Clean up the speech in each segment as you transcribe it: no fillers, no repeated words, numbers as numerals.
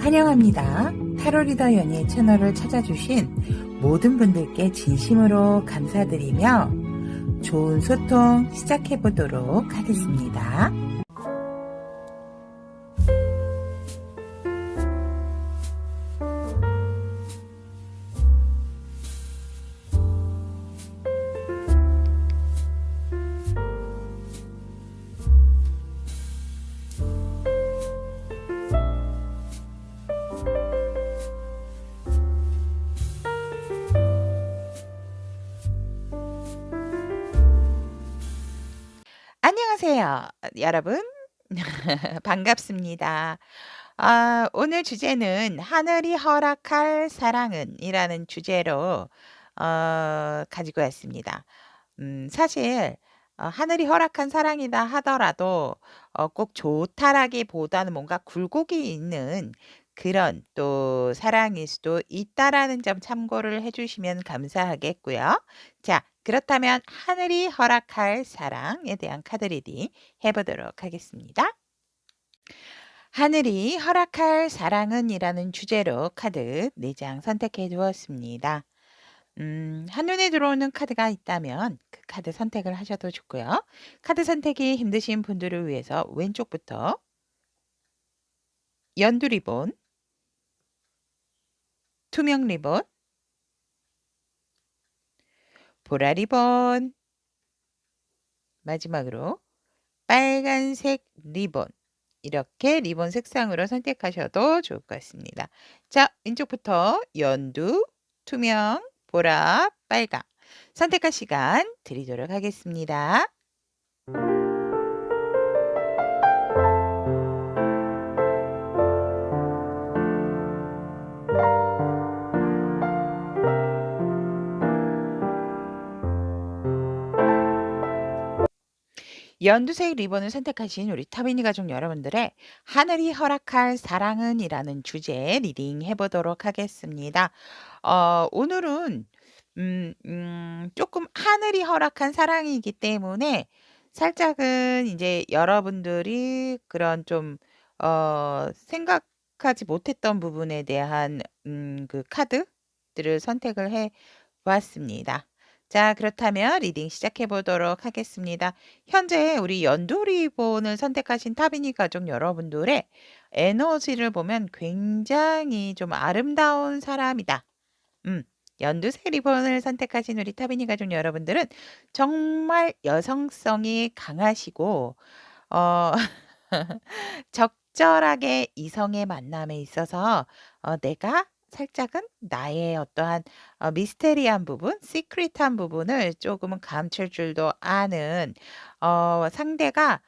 환영합니다. 타로리더 연예 채널을 찾아주신 모든 분들께 진심으로 감사드리며 좋은 소통 시작해보도록 하겠습니다. 안녕하세요, 여러분. 반갑습니다. 오늘 주제는 하늘이 허락할 사랑은 이라는 주제로 가지고 왔습니다. 사실 하늘이 허락한 사랑이다 하더라도 꼭 좋다라기보다는 뭔가 굴곡이 있는 그런 또 사랑일 수도 있다라는 점 참고를 해 주시면 감사하겠고요. 자, 그렇다면 하늘이 허락할 사랑에 대한 카드 리딩 해 보도록 하겠습니다. 하늘이 허락할 사랑은이라는 주제로 카드 4장 선택해 두었습니다. 한눈에 들어오는 카드가 있다면 그 카드 선택을 하셔도 좋고요. 카드 선택이 힘드신 분들을 위해서 왼쪽부터 연두 리본, 투명 리본, 보라 리본, 마지막으로 빨간색 리본, 이렇게 리본 색상으로 선택하셔도 좋을 것 같습니다. 자, 왼쪽부터 연두, 투명, 보라, 빨강 선택할 시간 드리도록 하겠습니다. 연두색 리본을 선택하신 우리 터비니 가족 여러분들의 하늘이 허락할 사랑은이라는 주제 리딩 해보도록 하겠습니다. 오늘은 조금 하늘이 허락한 사랑이기 때문에 살짝은 이제 여러분들이 그런 좀 생각하지 못했던 부분에 대한 그 카드들을 선택을 해 보았습니다. 자, 그렇다면 리딩 시작해 보도록 하겠습니다. 현재 우리 연두 리본을 선택하신 타비니 가족 여러분들의 에너지를 보면 굉장히 좀 아름다운 사람이다. 연두색 리본을 선택하신 우리 타비니 가족 여러분들은 정말 여성성이 강하시고 어 적절하게 이성의 만남에 있어서 내가 살짝은 나의 어떠한 미스테리한 부분, 시크릿한 부분을 조금은 감출 줄도 아는 상대가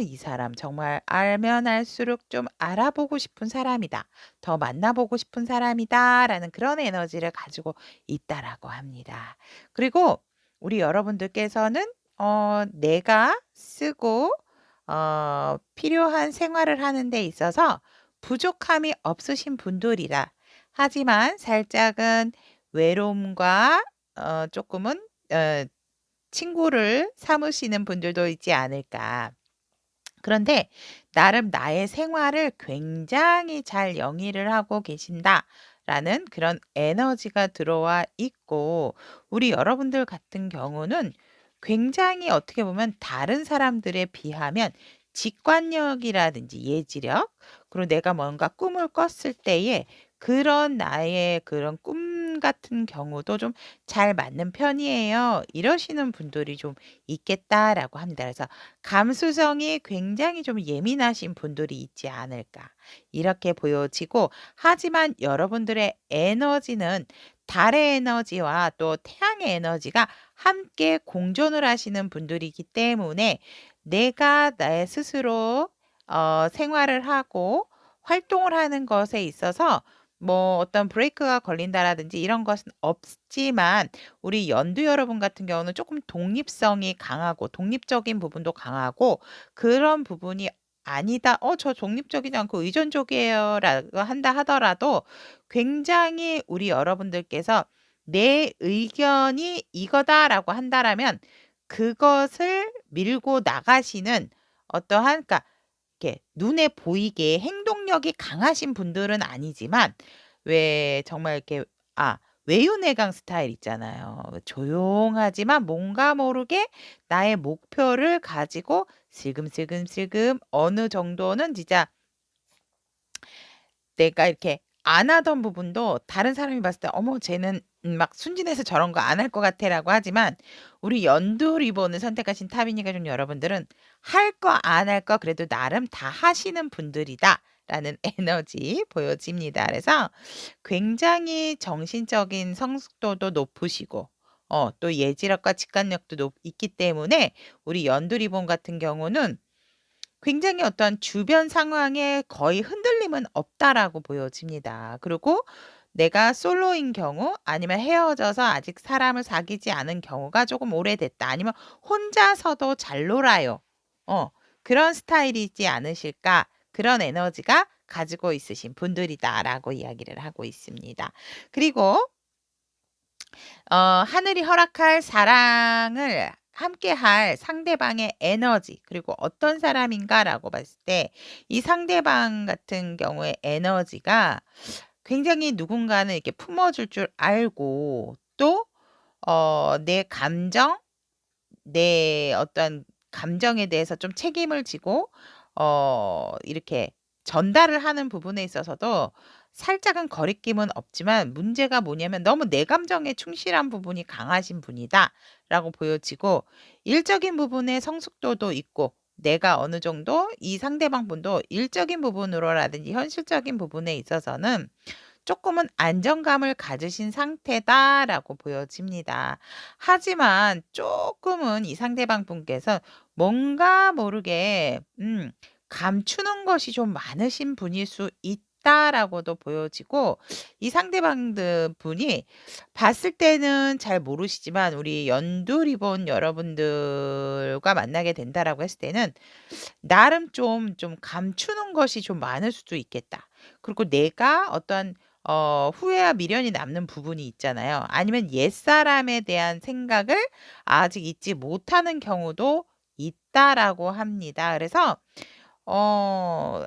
이 사람 정말 알면 알수록 좀 알아보고 싶은 사람이다. 더 만나보고 싶은 사람이다라는 그런 에너지를 가지고 있다라고 합니다. 그리고 우리 여러분들께서는 내가 쓰고 필요한 생활을 하는 데 있어서 부족함이 없으신 분들이라. 하지만 살짝은 외로움과 조금은 친구를 삼으시는 분들도 있지 않을까. 그런데 나름 나의 생활을 굉장히 잘 영위를 하고 계신다라는 그런 에너지가 들어와 있고 우리 여러분들 같은 경우는 굉장히 어떻게 보면 다른 사람들에 비하면 직관력이라든지 예지력 그리고 내가 뭔가 꿈을 꿨을 때에 그런 나의 그런 꿈 같은 경우도 좀 잘 맞는 편이에요. 이러시는 분들이 좀 있겠다라고 합니다. 그래서 감수성이 굉장히 좀 예민하신 분들이 있지 않을까 이렇게 보여지고 하지만 여러분들의 에너지는 달의 에너지와 또 태양의 에너지가 함께 공존을 하시는 분들이기 때문에 내가 나의 스스로 생활을 하고 활동을 하는 것에 있어서 뭐 어떤 브레이크가 걸린다라든지 이런 것은 없지만 우리 연두 여러분 같은 경우는 조금 독립성이 강하고 독립적인 부분도 강하고 그런 부분이 아니다. 저 독립적이지 않고 의존적이에요라고 한다 하더라도 굉장히 우리 여러분들께서 내 의견이 이거다라고 한다라면 그것을 밀고 나가시는 어떠한 그러니까 이렇게 눈에 보이게 행동력이 강하신 분들은 아니지만 왜 정말 이렇게 외유내강 스타일 있잖아요. 조용하지만 뭔가 모르게 나의 목표를 가지고 슬금슬금슬금 어느 정도는 진짜 내가 이렇게 안 하던 부분도 다른 사람이 봤을 때 '어머 쟤는 막 순진해서 저런 거 안 할 것 같아.'라고 하지만 우리 연두 리본을 선택하신 타비니 가족 여러분들은 '할 거 안 할 거 그래도 나름 다 하시는 분들이다.'라는 에너지 보여집니다. 그래서 굉장히 정신적인 성숙도도 높으시고 또 예지력과 직관력도 높 있기 때문에 우리 연두 리본 같은 경우는 굉장히 어떤 주변 상황에 거의 흔들림은 없다라고 보여집니다. 그리고 내가 솔로인 경우 아니면 헤어져서 아직 사람을 사귀지 않은 경우가 조금 오래됐다. 아니면 혼자서도 잘 놀아요. 어, 그런 스타일이지 않으실까? 그런 에너지가 가지고 있으신 분들이다라고 이야기를 하고 있습니다. 그리고 하늘이 허락할 사랑을 함께할 상대방의 에너지 그리고 어떤 사람인가라고 봤을 때 이 상대방 같은 경우에 에너지가 굉장히 누군가는 이렇게 품어줄 줄 알고 또 내 감정, 내 어떤 감정에 대해서 좀 책임을 지고 이렇게 전달을 하는 부분에 있어서도 살짝은 거리낌은 없지만 문제가 뭐냐면 '너무 내 감정에 충실한 부분이 강하신 분이다.'라고 보여지고 일적인 부분에 성숙도도 있고 내가 어느 정도 이 상대방 분도 일적인 부분으로라든지 현실적인 부분에 있어서는 조금은 안정감을 가지신 상태다라고 보여집니다. 하지만 조금은 이 상대방 분께서 뭔가 모르게 감추는 것이 좀 많으신 분일 수 있다라고도 보여지고 이 상대방 분이 봤을 때는 잘 모르시지만 우리 연두 리본 여러분들과 만나게 된다라고 했을 때는 나름 좀 감추는 것이 좀 많을 수도 있겠다. 그리고 내가 어떤 후회와 미련이 남는 부분이 있잖아요. 아니면 옛사람에 대한 생각을 아직 잊지 못하는 경우도 있다라고 합니다. 그래서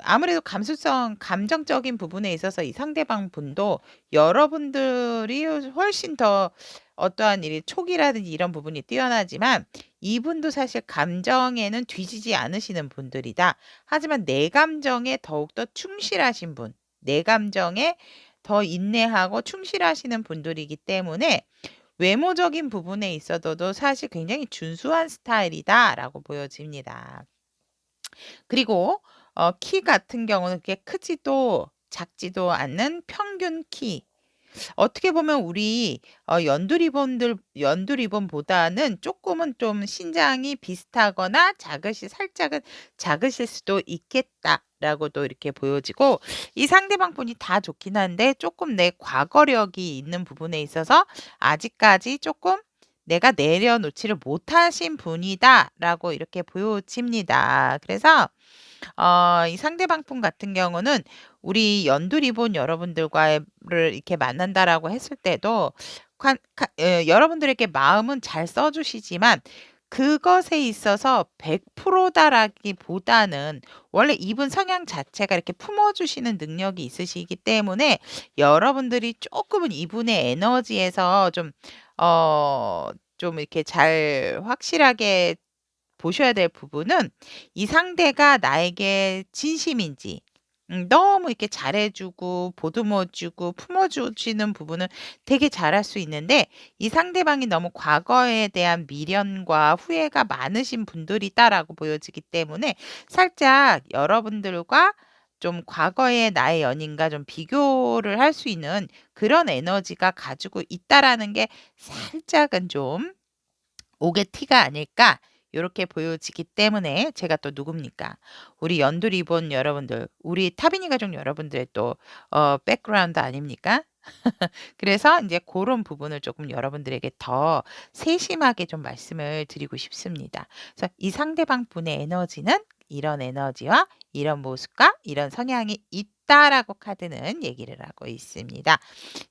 아무래도 감정적인 부분에 있어서 이 상대방 분도 여러분들이 훨씬 더 어떠한 촉이라든지 이런 부분이 뛰어나지만 이분도 사실 감정에는 뒤지지 않으시는 분들이다. 하지만 내 감정에 더욱더 충실하신 분, 내 감정에 더 인내하고 충실하시는 분들이기 때문에 외모적인 부분에 있어서도 사실 굉장히 준수한 스타일이다라고 보여집니다. 그리고 키 같은 경우는 그렇게 크지도 작지도 않는 평균 키. 어떻게 보면 우리 연두 리본보다는 조금은 좀 신장이 비슷하거나 살짝은 작으실 수도 있겠다라고도 이렇게 보여지고 이 상대방 분이 다 좋긴 한데 조금 내 과거력이 있는 부분에 있어서 아직까지 조금 '내가 내려놓지를 못하신 분이다.'라고 이렇게 보여집니다. 그래서 이 상대방 분 같은 경우는 우리 연두 리본 여러분들과의 를 이렇게 만난다라고 했을 때도 여러분들에게 마음은 잘 써 주시지만 그것에 있어서 100% 다라기보다는 원래 이분 성향 자체가 이렇게 품어 주시는 능력이 있으시기 때문에 여러분들이 조금은 이분의 에너지에서 좀 이렇게 잘 확실하게 보셔야 될 부분은 이 상대가 나에게 진심인지 너무 이렇게 잘해 주고 보듬어 주고 품어 주시는 부분은 되게 잘할 수 있는데 이 상대방이 너무 과거에 대한 미련과 후회가 많으신 분들이다라고 보여지기 때문에 살짝 여러분들과 좀 과거의 나의 연인과 좀 비교를 할 수 있는 그런 에너지가 가지고 있다라는 게 살짝은 좀 옥의 티가 아닐까 요렇게 보여지기 때문에 제가 또 누굽니까? 우리 연두 리본 여러분들, 우리 타비니 가족 여러분들의 또 백그라운드 아닙니까? 그래서 이제 그런 부분을 조금 여러분들에게 더 세심하게 좀 말씀을 드리고 싶습니다. 그래서 이 상대방 분의 에너지는 이런 에너지와 이런 모습과 이런 성향이 있다라고 카드는 얘기를 하고 있습니다.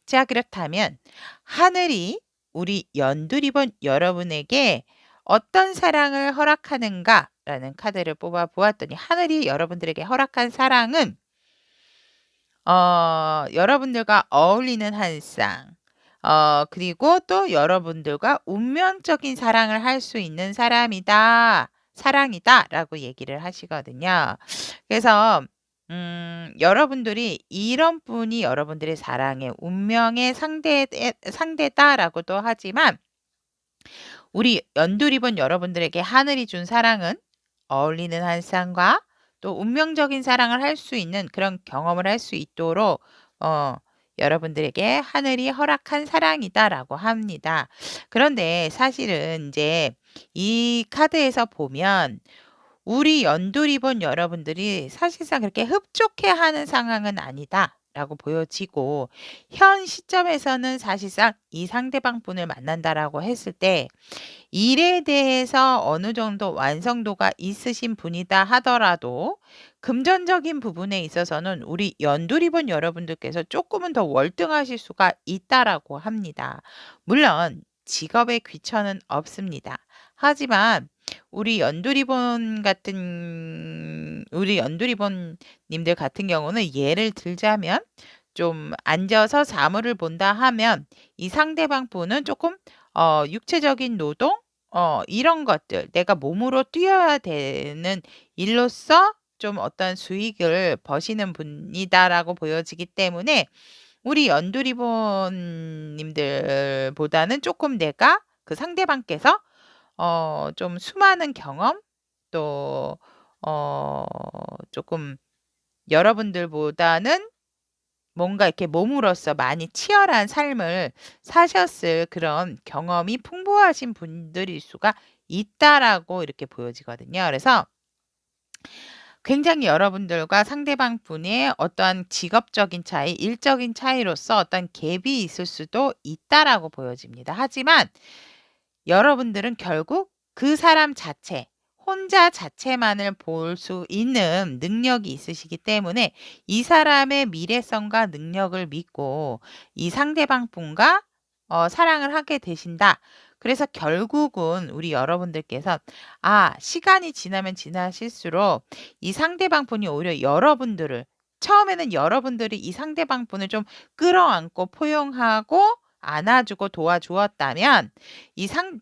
자 그렇다면 하늘이 우리 연두 리본 여러분에게 어떤 사랑을 허락하는가 라는 카드를 뽑아 보았더니 하늘이 여러분들에게 허락한 사랑은 여러분들과 어울리는 한 쌍. 그리고 또 여러분들과 운명적인 사랑을 할 수 있는 사람이다. 사랑이다라고 얘기를 하시거든요. 그래서 여러분들이 이런 분이 여러분들의 사랑의 운명의 상대다라고도 하지만 우리 연두리본 여러분들에게 하늘이 준 사랑은 어울리는 한 쌍과 또 운명적인 사랑을 할 수 있는 그런 경험을 할 수 있도록 여러분들에게 하늘이 허락한 사랑이다라고 합니다. 그런데 사실은 이제 이 카드에서 보면 우리 연두리본 여러분들이 사실상 그렇게 흡족해하는 상황은 아니다라고 보여지고 현 시점에서는 사실상 이 상대방 분을 만난다라고 했을 때 일에 대해서 어느 정도 완성도가 있으신 분이다 하더라도 금전적인 부분에 있어서는 우리 연두리본 여러분들께서 조금은 더 월등하실 수가 있다라고 합니다. 물론 직업에 귀천은 없습니다. 하지만 우리 연두리본 님들 같은 경우는 예를 들자면 좀 앉아서 사물을 본다 하면 이 상대방 분은 조금 육체적인 노동 이런 것들 내가 몸으로 뛰어야 되는 일로서 좀 어떤 수익을 버시는 분이다라고 보여지기 때문에 우리 연두리본 님들보다는 조금 내가 그 상대방께서 좀 수많은 경험 또 조금 여러분들보다는 뭔가 이렇게 몸으로써 많이 치열한 삶을 사셨을 그런 경험이 풍부하신 분들일 수가 있다라고 이렇게 보여지거든요. 그래서 굉장히 여러분들과 상대방 분의 어떠한 직업적인 차이, 일적인 차이로서 어떤 갭이 있을 수도 있다라고 보여집니다. 하지만 여러분들은 결국 그 사람 자체, 혼자 자체만을 볼 수 있는 능력이 있으시기 때문에 이 사람의 미래성과 능력을 믿고 이 상대방 분과 사랑을 하게 되신다. 그래서 결국은 우리 여러분들께서 시간이 지나면 지나실수록 이 상대방 분이 오히려 여러분들을 처음에는 여러분들이 이 상대방 분을 좀 끌어안고 포용하고 안아주고 도와주었다면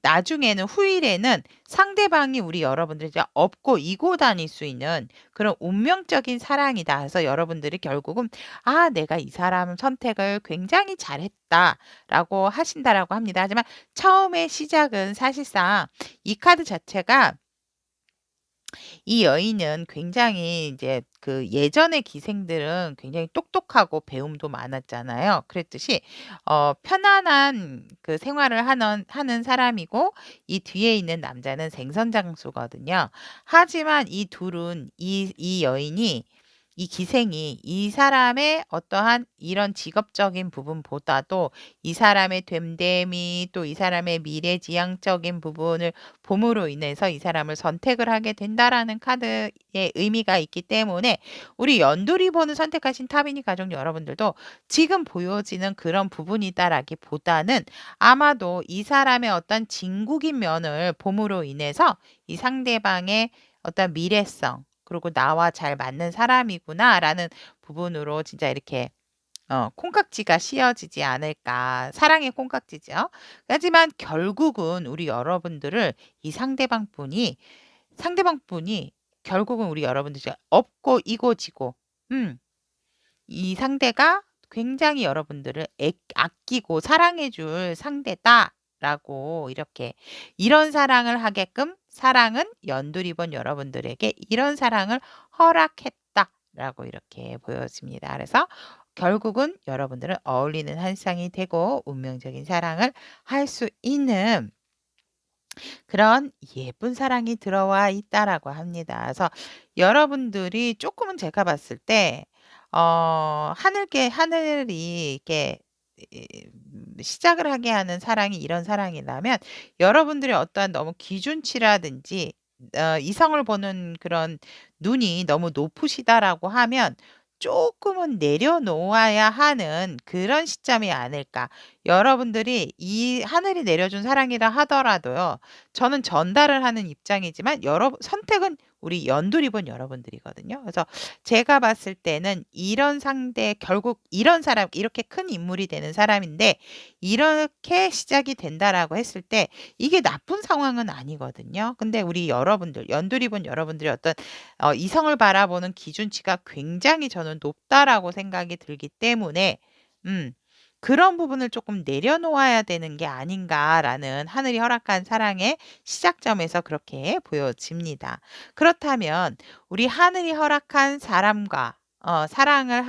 나중에는 후일에는 상대방이 우리 여러분들을 이제 업고 이고 다닐 수 있는 그런 운명적인 사랑이다. 그래서 여러분들이 결국은 내가 이 사람 선택을 굉장히 잘했다라고 하신다라고 합니다. 하지만 처음의 시작은 사실상 이 카드 자체가 이 여인은 굉장히 이제 그 예전의 기생들은 굉장히 똑똑하고 배움도 많았잖아요. 그랬듯이 편안한 그 생활을 하는 사람이고 이 뒤에 있는 남자는 생선장수거든요. 하지만 이 둘은 이 여인이 이 기생이 이 사람의 어떠한 이런 직업적인 부분보다도 이 사람의 됨됨이 또 이 사람의 미래지향적인 부분을 봄으로 인해서 이 사람을 선택을 하게 된다라는 카드의 의미가 있기 때문에 우리 연두리본을 선택하신 타비니 가족 여러분들도 지금 보여지는 그런 부분이다라기보다는 아마도 이 사람의 어떤 진국인 면을 봄으로 인해서 이 상대방의 어떤 미래성 그리고 나와 잘 맞는 사람이구나라는 부분으로 진짜 이렇게 콩깍지가 씌어지지 않을까. 사랑의 콩깍지죠. 하지만 결국은 우리 여러분들을 이 상대방 분이 결국은 우리 여러분들이 업고 이고 지고 이 상대가 굉장히 여러분들을 아끼고 사랑해 줄 상대다라고 이렇게 이런 사랑을 하게끔 사랑은 연두리본 여러분들에게 이런 사랑을 허락했다라고 이렇게 보여집니다. 그래서 결국은 여러분들은 어울리는 한 쌍이 되고 운명적인 사랑을 할 수 있는 그런 예쁜 사랑이 들어와 있다라고 합니다. 그래서 여러분들이 조금은 제가 봤을 때 하늘이 이렇게 시작을 하게 하는 사랑이 이런 사랑이라면 여러분들의 어떠한 너무 기준치라든지 이성을 보는 그런 눈이 너무 높으시다라고 하면 쪼끔은 내려놓아야 하는 그런 시점이 아닐까. 여러분들이 이 하늘이 내려준 사랑이라 하더라도요. 저는 전달을 하는 입장이지만 선택은 우리 연두리본 여러분들이거든요. 그래서 제가 봤을 때는 이런 상대 결국 이런 사람 이렇게 큰 인물이 되는 사람인데 이렇게 시작이 된다라고 했을 때 이게 나쁜 상황은 아니거든요. 근데 우리 여러분들 연두리본 여러분들이 어떤 이성을 바라보는 기준치가 굉장히 저는 높다라고 생각이 들기 때문에 음 그런 부분을 조금 내려놓아야 되는 게 아닌가라는 하늘이 허락한 사랑의 시작점에서 그렇게 보여집니다. 그렇다면 우리 하늘이 허락한 사람과 사랑을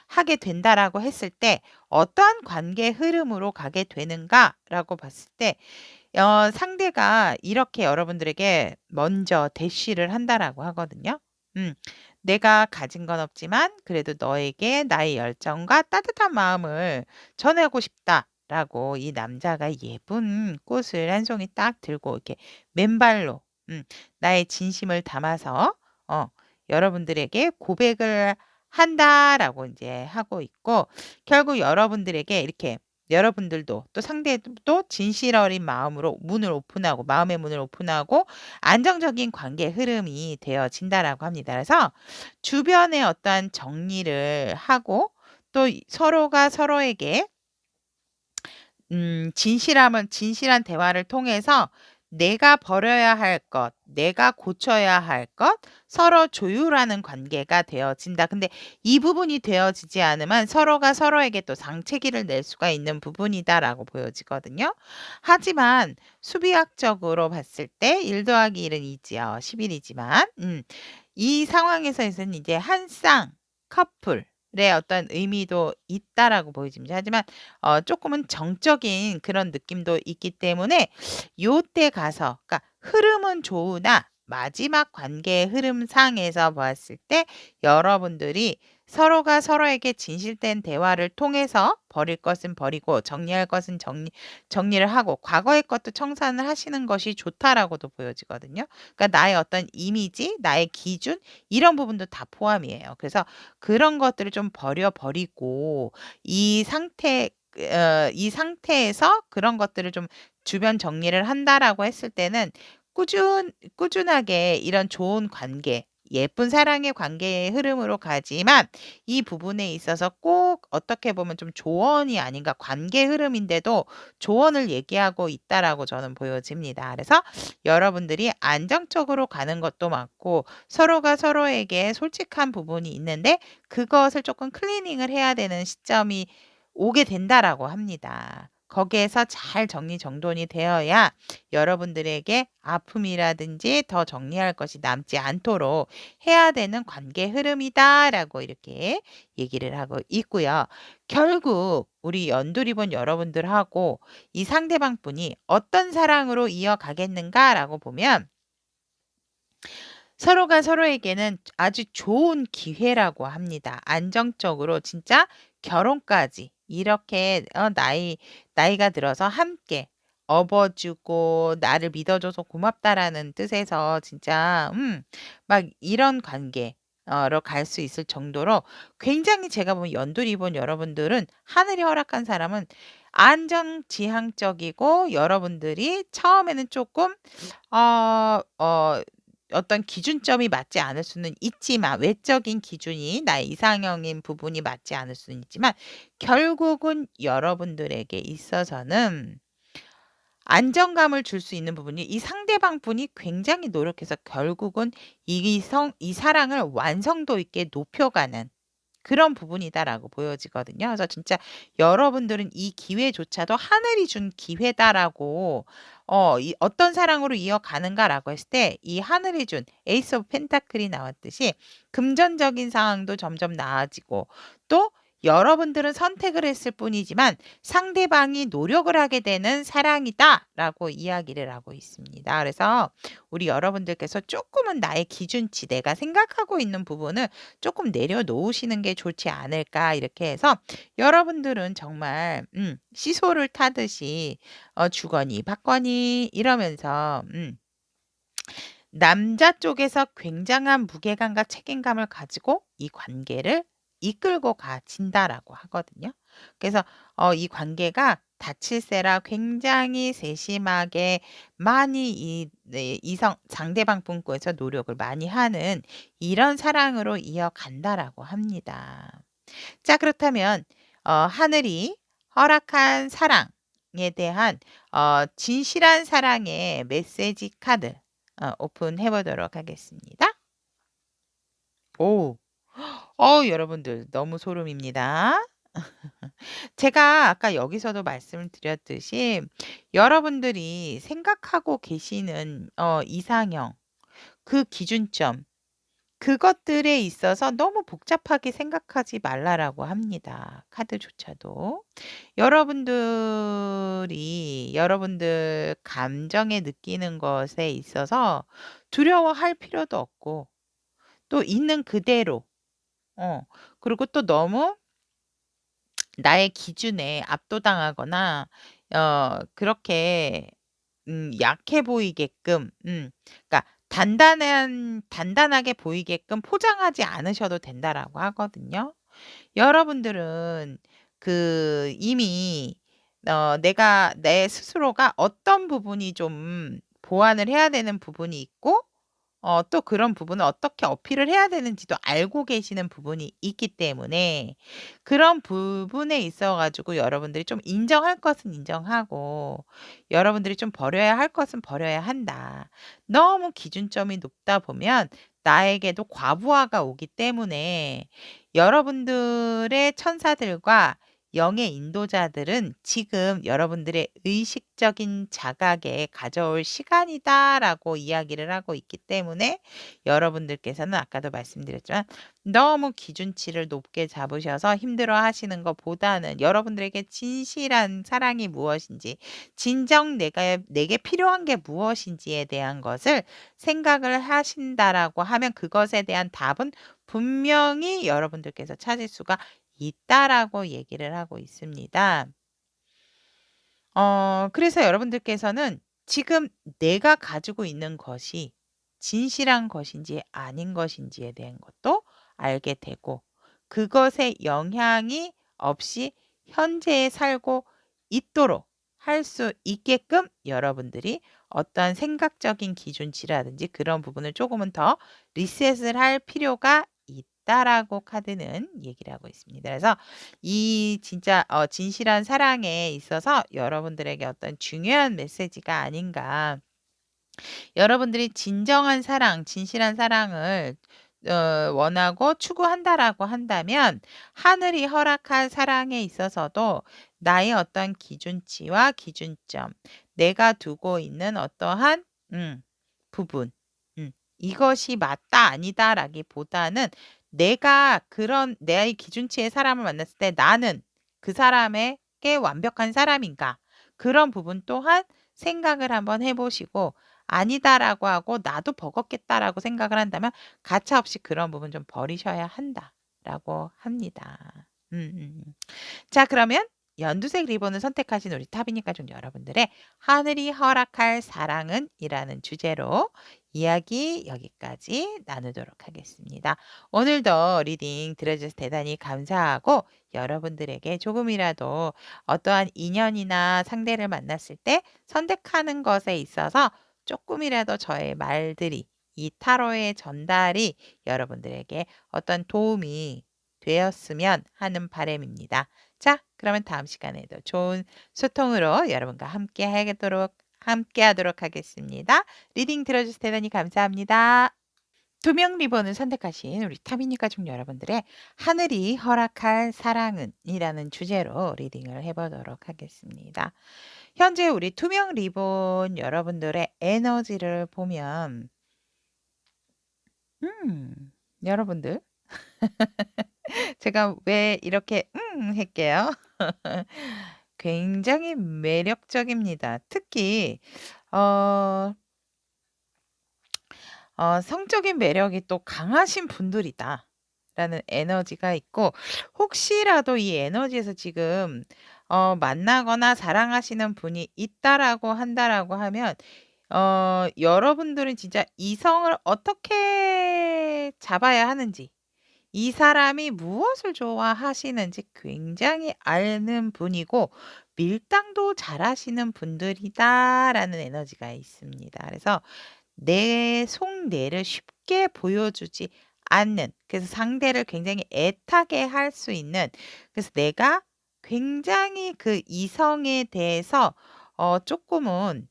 하게 된다라고 했을 때 어떠한 관계 흐름으로 가게 되는가라고 봤을 때 상대가 이렇게 여러분들에게 먼저 대시를 한다라고 하거든요. 음. "내가 가진 건 없지만 그래도 너에게 나의 열정과 따뜻한 마음을 전하고 싶다."라고 이 남자가 예쁜 꽃을 한 송이 딱 들고 이렇게 맨발로 나의 진심을 담아서 어 여러분들에게 고백을 한다라고 인제 하고 있고 결국 여러분들에게 이렇게 여러분들도 또 상대도 진실 어린 마음으로 문을 오픈하고 마음의 문을 오픈하고 안정적인 관계 흐름이 되어진다라고 합니다. 그래서 주변의 어떠한 정리를 하고 또 서로가 서로에게 진실한 대화를 통해서 내가 버려야 할 것, 내가 고쳐야 할 것, 서로 조율하는 관계가 되어진다. 근데 이 부분이 되어지지 않으면 서로가 서로에게 또 상체기를 낼 수가 있는 부분이다라고 보여지거든요. 하지만 수비학적으로 봤을 때 1 더하기 1은 2 지요. 11 이지만 이 상황에서는 이제 한 쌍 커플의 어떤 의미도 있다라고 보여집니다. 하지만 쪼끔은 정적인 그런 느낌도 있기 때문에 요때 가서 그러니까 흐름은 좋으나 마지막 관계의 흐름상에서 보았을 때 여러분들이 서로가 서로에게 진실된 대화를 통해서 버릴 것은 버리고 정리할 것은 정리를 하고 과거의 것도 청산을 하시는 것이 좋다라고도 보여지거든요. 그러니까 나의 어떤 이미지, 나의 기준 이런 부분도 다 포함이에요. 그래서 그런 것들을 좀 버려 버리고 이 상태에서 그런 것들을 좀 주변 정리를 한다라고 했을 때는 꾸준하게 이런 좋은 관계, 예쁜 사랑의 관계의 흐름으로 가지만 이 부분에 있어서 꼭 어떻게 보면 좀 조언이 아닌가 관계 흐름인데도 조언을 얘기하고 있다라고 저는 보여집니다. 그래서 여러분들이 안정적으로 가는 것도 맞고 서로가 서로에게 솔직한 부분이 있는데 그것을 조금 클리닝을 해야 되는 시점이 오게 된다라고 합니다. 거기에서 잘 정리정돈이 되어야 여러분들에게 아픔이라든지 더 정리할 것이 남지 않도록 해야 되는 관계 흐름이다라고 이렇게 얘기를 하고 있고요. 결국 우리 연두리본 여러분들하고 이 상대방 분이 어떤 사랑으로 이어가겠는가라고 보면 서로가 서로에게는 아주 좋은 기회라고 합니다. 안정적으로 진짜 결혼까지 이렇게 나이가 들어서 함께 업어주고 나를 믿어줘서 고맙다라는 뜻에서 진짜 막 이런 관계 로 갈 수 있을 정도로 굉장히 제가 보면 연두리본 여러분들은 하늘이 허락한 사람은 안정지향적이고 여러분들이 처음에는 조금 어 어 어떤 기준점이 맞지 않을 수는 있지만 외적인 기준이 나의 이상형인 부분이 맞지 않을 수는 있지만 결국은 여러분들에게 있어서는 안정감을 줄 수 있는 부분이 이 상대방 분이 굉장히 노력해서 결국은 이 사랑을 완성도 있게 높여가는 그런 부분이다라고 보여지거든요. 그래서 진짜 여러분들은 이 기회조차도 '하늘이 준 기회다.'라고 이 '어떤 사랑으로 이어가는가.'라고 했을 때 이 하늘이 준 에이스 오브 펜타클이 나왔듯이 금전적인 상황도 점점 나아지고 또 여러분들은 선택을 했을 뿐이지만 상대방이 노력을 하게 되는 사랑이다라고 이야기를 하고 있습니다. 그래서 우리 여러분들께서 쪼끔은 나의 기준치 내가 생각하고 있는 부분을 쪼끔 내려놓으시는 게 좋지 않을까 이렇게 해서 여러분들은 정말 시소를 타듯이 주거니 받거니 이러면서 남자 쪽에서 굉장한 무게감과 책임감을 가지고 이 관계를 이끌고 가진다라고 하거든요. 그래서 이 관계가 닫힐세라 굉장히 세심하게 많이 네 이성 상대방 분께서 노력을 많이 하는 이런 사랑으로 이어간다라고 합니다. 자 그렇다면 하늘이 허락한 사랑에 대한 진실한 사랑의 메시지 카드 오픈해 보도록 하겠습니다. 오. 여러분들 너무 소름입니다. 제가 아까 여기서도 말씀을 드렸듯이 여러분들이 생각하고 계시는 이상형 그 기준점 그것들에 있어서 너무 복잡하게 생각하지 말라라고 합니다, 카드조차도. 여러분들 감정에 느끼는 것에 있어서 두려워할 필요도 없고 또 있는 그대로 어 그리고 또 너무 나의 기준에 압도당하거나 그렇게 약해 보이게끔 그러니까 단단하게 보이게끔 포장하지 않으셔도 된다라고 하거든요. 여러분들은 이미 내가 내 스스로가 어떤 부분이 좀 보완을 해야 되는 부분이 있고 또 그런 부분을 어떻게 어필을 해야 되는지도 알고 계시는 부분이 있기 때문에 그런 부분에 있어 가지고 여러분들이 좀 인정할 것은 인정하고 여러분들이 좀 버려야 할 것은 버려야 한다. 너무 기준점이 높다 보면 나에게도 과부하가 오기 때문에 여러분들의 천사들과 영의 인도자들은 지금 여러분들의 의식적인 자각에 가져올 시간이다라고 이야기를 하고 있기 때문에 여러분들께서는 아까도 말씀드렸지만 너무 기준치를 높게 잡으셔서 힘들어 하시는 것보다는 여러분들에게 진실한 사랑이 무엇인지, 진정 내게 필요한 게 무엇인지에 대한 것을 생각을 하신다라고 하면 그것에 대한 답은 분명히 여러분들께서 찾을 수가 있다라고 얘기를 하고 있습니다. 그래서 여러분들께서는 지금 내가 가지고 있는 것이 진실한 것인지 아닌 것인지에 대한 것도 알게 되고 그것에 영향이 없이 현재에 살고 있도록 할 수 있게끔 여러분들이 어떤 생각적인 기준치라든지 그런 부분을 조금은 더 리셋을 할 필요가 있다라고 카드는 얘기를 하고 있습니다. 그래서 이 진짜 진실한 사랑에 있어서 여러분들에게 어떤 중요한 메시지가 아닌가. 여러분들이 진정한 사랑, 진실한 사랑을 원하고 추구한다라고 한다면 하늘이 허락한 사랑에 있어서도 나의 어떤 기준치와 기준점, 내가 두고 있는 어떠한 부분, 이것이 맞다 아니다라기보다는 내가 그런 내 기준치의 사람을 만났을 때 나는 그 사람에게 완벽한 사람인가? 그런 부분 또한 생각을 한번 해 보시고 아니다라고 하고 '나도 버겁겠다.'라고 생각을 한다면 가차없이 그런 부분 좀 버리셔야 한다라고 합니다. 자 그러면 연두색 리본을 선택하신 우리 타비니까 좀 여러분들의 '하늘이 허락할 사랑은' 이라는 주제로 이야기 여기까지 나누도록 하겠습니다. 오늘도 리딩 들어 주셔서 대단히 감사하고 여러분들에게 조금이라도 어떠한 인연이나 상대를 만났을 때 선택하는 것에 있어서 조금이라도 저의 말들이 이 타로의 전달이 여러분들에게 어떤 도움이 되었으면 하는 바람입니다. 자, 그러면 다음 시간에도 좋은 소통으로 여러분과 함께하도록 하겠습니다. 리딩 들어주셔서 대단히 감사합니다. 투명 리본을 선택하신 우리 타미니 가족 여러분들의 하늘이 허락할 사랑은 이라는 주제로 리딩을 해보도록 하겠습니다. 현재 우리 투명 리본 여러분들의 에너지를 보면 여러분들 제가 왜 이렇게 할게요. 굉장히 매력적입니다. 특히 어 성적인 매력이 또 강하신 분들이다라는 에너지가 있고 혹시라도 이 에너지에서 지금 만나거나 사랑하시는 분이 있다라고 한다라고 하면 여러분들은 진짜 이성을 어떻게 잡아야 하는지 이 사람이 무엇을 좋아하시는지 굉장히 아는 분이고 밀당도 잘하시는 분들이다라는 에너지가 있습니다. 그래서 내 속내를 쉽게 보여주지 않는, 그래서 상대를 굉장히 애타게 할 수 있는, 그래서 내가 굉장히 그 이성에 대해서 조금은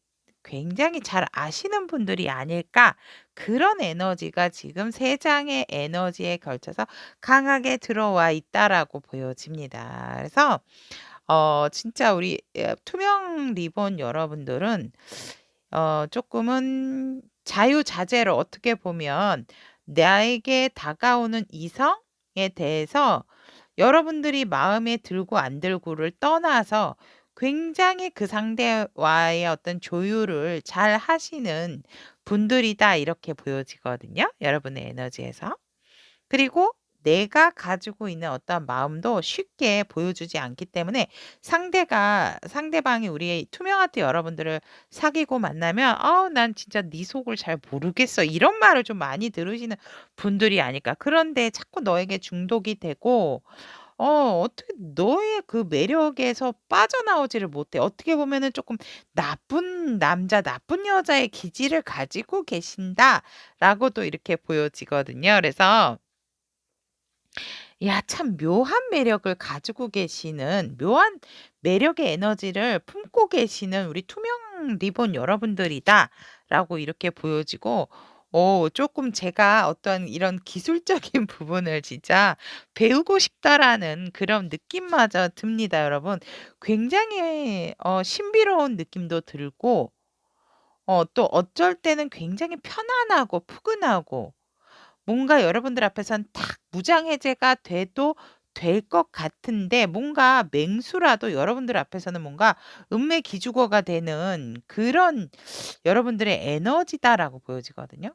굉장히 잘 아시는 분들이 아닐까, 그런 에너지가 지금 세 장의 에너지에 걸쳐서 강하게 들어와 있다라고 보여집니다. 그래서 진짜 우리 투명 리본 여러분들은 쪼끔은 자유자재로, 어떻게 보면 나에게 다가오는 이성에 대해서 여러분들이 마음에 들고 안 들고를 떠나서 굉장히 그 상대와의 어떤 조율을 잘 하시는 분들이다, 이렇게 보여지거든요, 여러분의 에너지에서. 그리고 내가 가지고 있는 어떤 마음도 쉽게 보여주지 않기 때문에 상대방이 우리의 투명하트 여러분들을 사귀고 만나면 "아우 난 진짜 네 속을 잘 모르겠어." 이런 말을 좀 많이 들으시는 분들이 아닐까. 그런데 자꾸 너에게 중독이 되고 어떻게 너의 그 매력에서 빠져나오지를 못해. 어떻게 보면은 조금 '나쁜 남자, 나쁜 여자의 기질을 가지고 계신다.'라고도 이렇게 보여지거든요. 그래서 야, 참 묘한 매력을 가지고 계시는, 묘한 매력의 에너지를 품고 계시는 우리 투명 리본 여러분들이다라고 이렇게 보여지고, 조금 제가 어떤 이런 기술적인 부분을 진짜 배우고 싶다라는 그런 느낌마저 듭니다, 여러분. 굉장히 신비로운 느낌도 들고 또 어쩔 때는 굉장히 편안하고 푸근하고, 뭔가 여러분들 앞에선 탁 무장해제가 돼도 될 것 같은데, 뭔가 맹수라도 여러분들 앞에서는 뭔가 음매기주거가 되는 그런 여러분들의 에너지다라고 보여지거든요.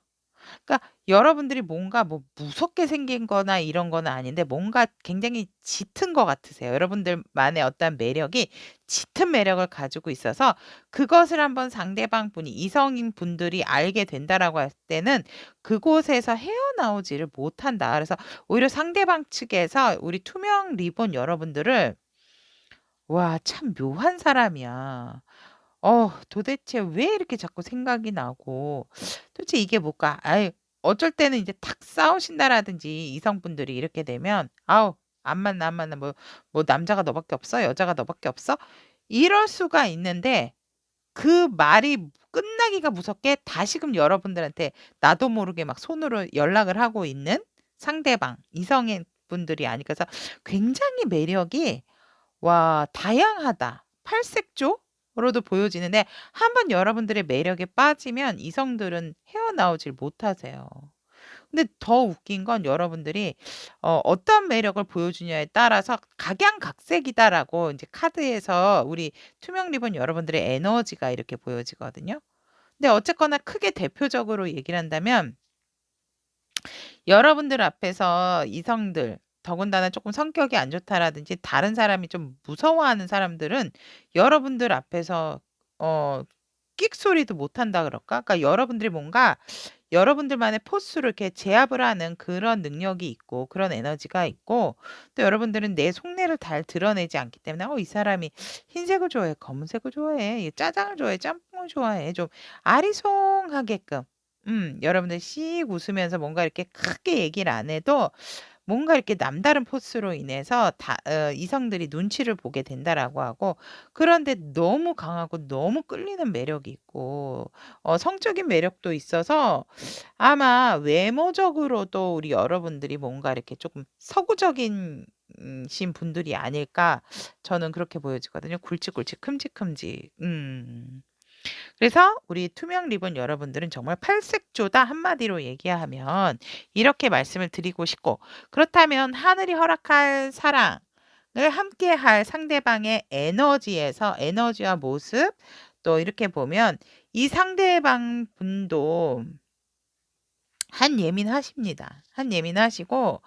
그러니까 여러분들이 뭔가 뭐 무섭게 생긴 거나 이런 거는 아닌데, 뭔가 굉장히 짙은 것 같으세요. 여러분들만의 어떤 매력이 짙은 매력을 가지고 있어서 그것을 한번 상대방 분이, 이성인 분들이 알게 된다라고 할 때는 그곳에서 헤어나오지를 못한다. 그래서 오히려 상대방 측에서 우리 투명 리본 여러분들을 "와 참 묘한 사람이야. 도대체 왜 이렇게 자꾸 생각이 나고 도대체 이게 뭘까?" 어쩔 때는 이제 탁 싸우신다라든지 이성분들이 이렇게 되면 "아우 안 만나, 안 만나. 뭐 남자가 너밖에 없어? 여자가 너밖에 없어?" 이럴 수가 있는데, 그 말이 끝나기가 무섭게 다시금 여러분들한테 나도 모르게 막 손으로 연락을 하고 있는 상대방, 이성인 분들이 아니까. 서 굉장히 매력이 다양하다. 팔색조로도 보여지는데, 한번 여러분들의 매력에 빠지면 이성들은 헤어나오질 못하세요. 근데 더 웃긴 건 여러분들이 어떤 매력을 보여주냐에 따라서 "각양각색이다."라고 인제 카드에서 우리 투명 리본 여러분들의 에너지가 이렇게 보여지거든요. 근데 어쨌거나 크게 대표적으로 얘기를 한다면, 여러분들 앞에서 이성들, 더군다나 조금 성격이 안 좋다라든지 다른 사람이 좀 무서워하는 사람들은 여러분들 앞에서 어 끽소리도 못한다 그럴까? 그러니까 여러분들이 뭔가 여러분들만의 포스로 이렇게 제압을 하는 그런 능력이 있고 그런 에너지가 있고, 또 여러분들은 내 속내를 잘 드러내지 않기 때문에 이 사람이 흰색을 좋아해, 검은색을 좋아해, 얘 짜장을 좋아해, 짬뽕을 좋아해, 좀 아리송하게끔 여러분들 씩 웃으면서 뭔가 이렇게 크게 얘기를 안 해도 뭔가 이렇게 남다른 포스로 인해서 이성들이 눈치를 보게 된다라고 하고, 그런데 너무 강하고 너무 끌리는 매력이 있고 성적인 매력도 있어서 아마 외모적으로도 우리 여러분들이 뭔가 이렇게 조금 서구적인 신 분들이 아닐까, 저는 그렇게 보여지거든요. 굵직굵직 큼직큼직. 그래서 우리 투명 리본 여러분들은 정말 팔색조다, 한마디로 얘기하면 이렇게 말씀을 드리고 싶고, 그렇다면 하늘이 허락할 사랑을 함께할 상대방의 에너지에서, 에너지와 모습, 또 이렇게 보면 이 상대방 분도 한예민하십니다. 한예민하시고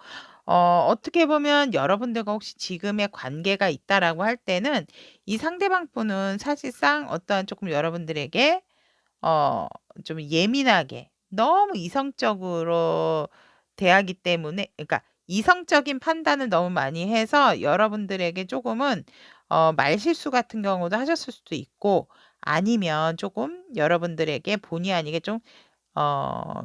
어떻게 보면 여러분들과 혹시 지금의 관계가 있다라고 할 때는 이 상대방 분은 사실상 어떠한 조금 여러분들에게 어 좀 예민하게 너무 이성적으로 대하기 때문에, 그러니까 이성적인 판단을 너무 많이 해서 여러분들에게 조금은 말실수 같은 경우도 하셨을 수도 있고, 아니면 조금 여러분들에게 본의 아니게 좀 어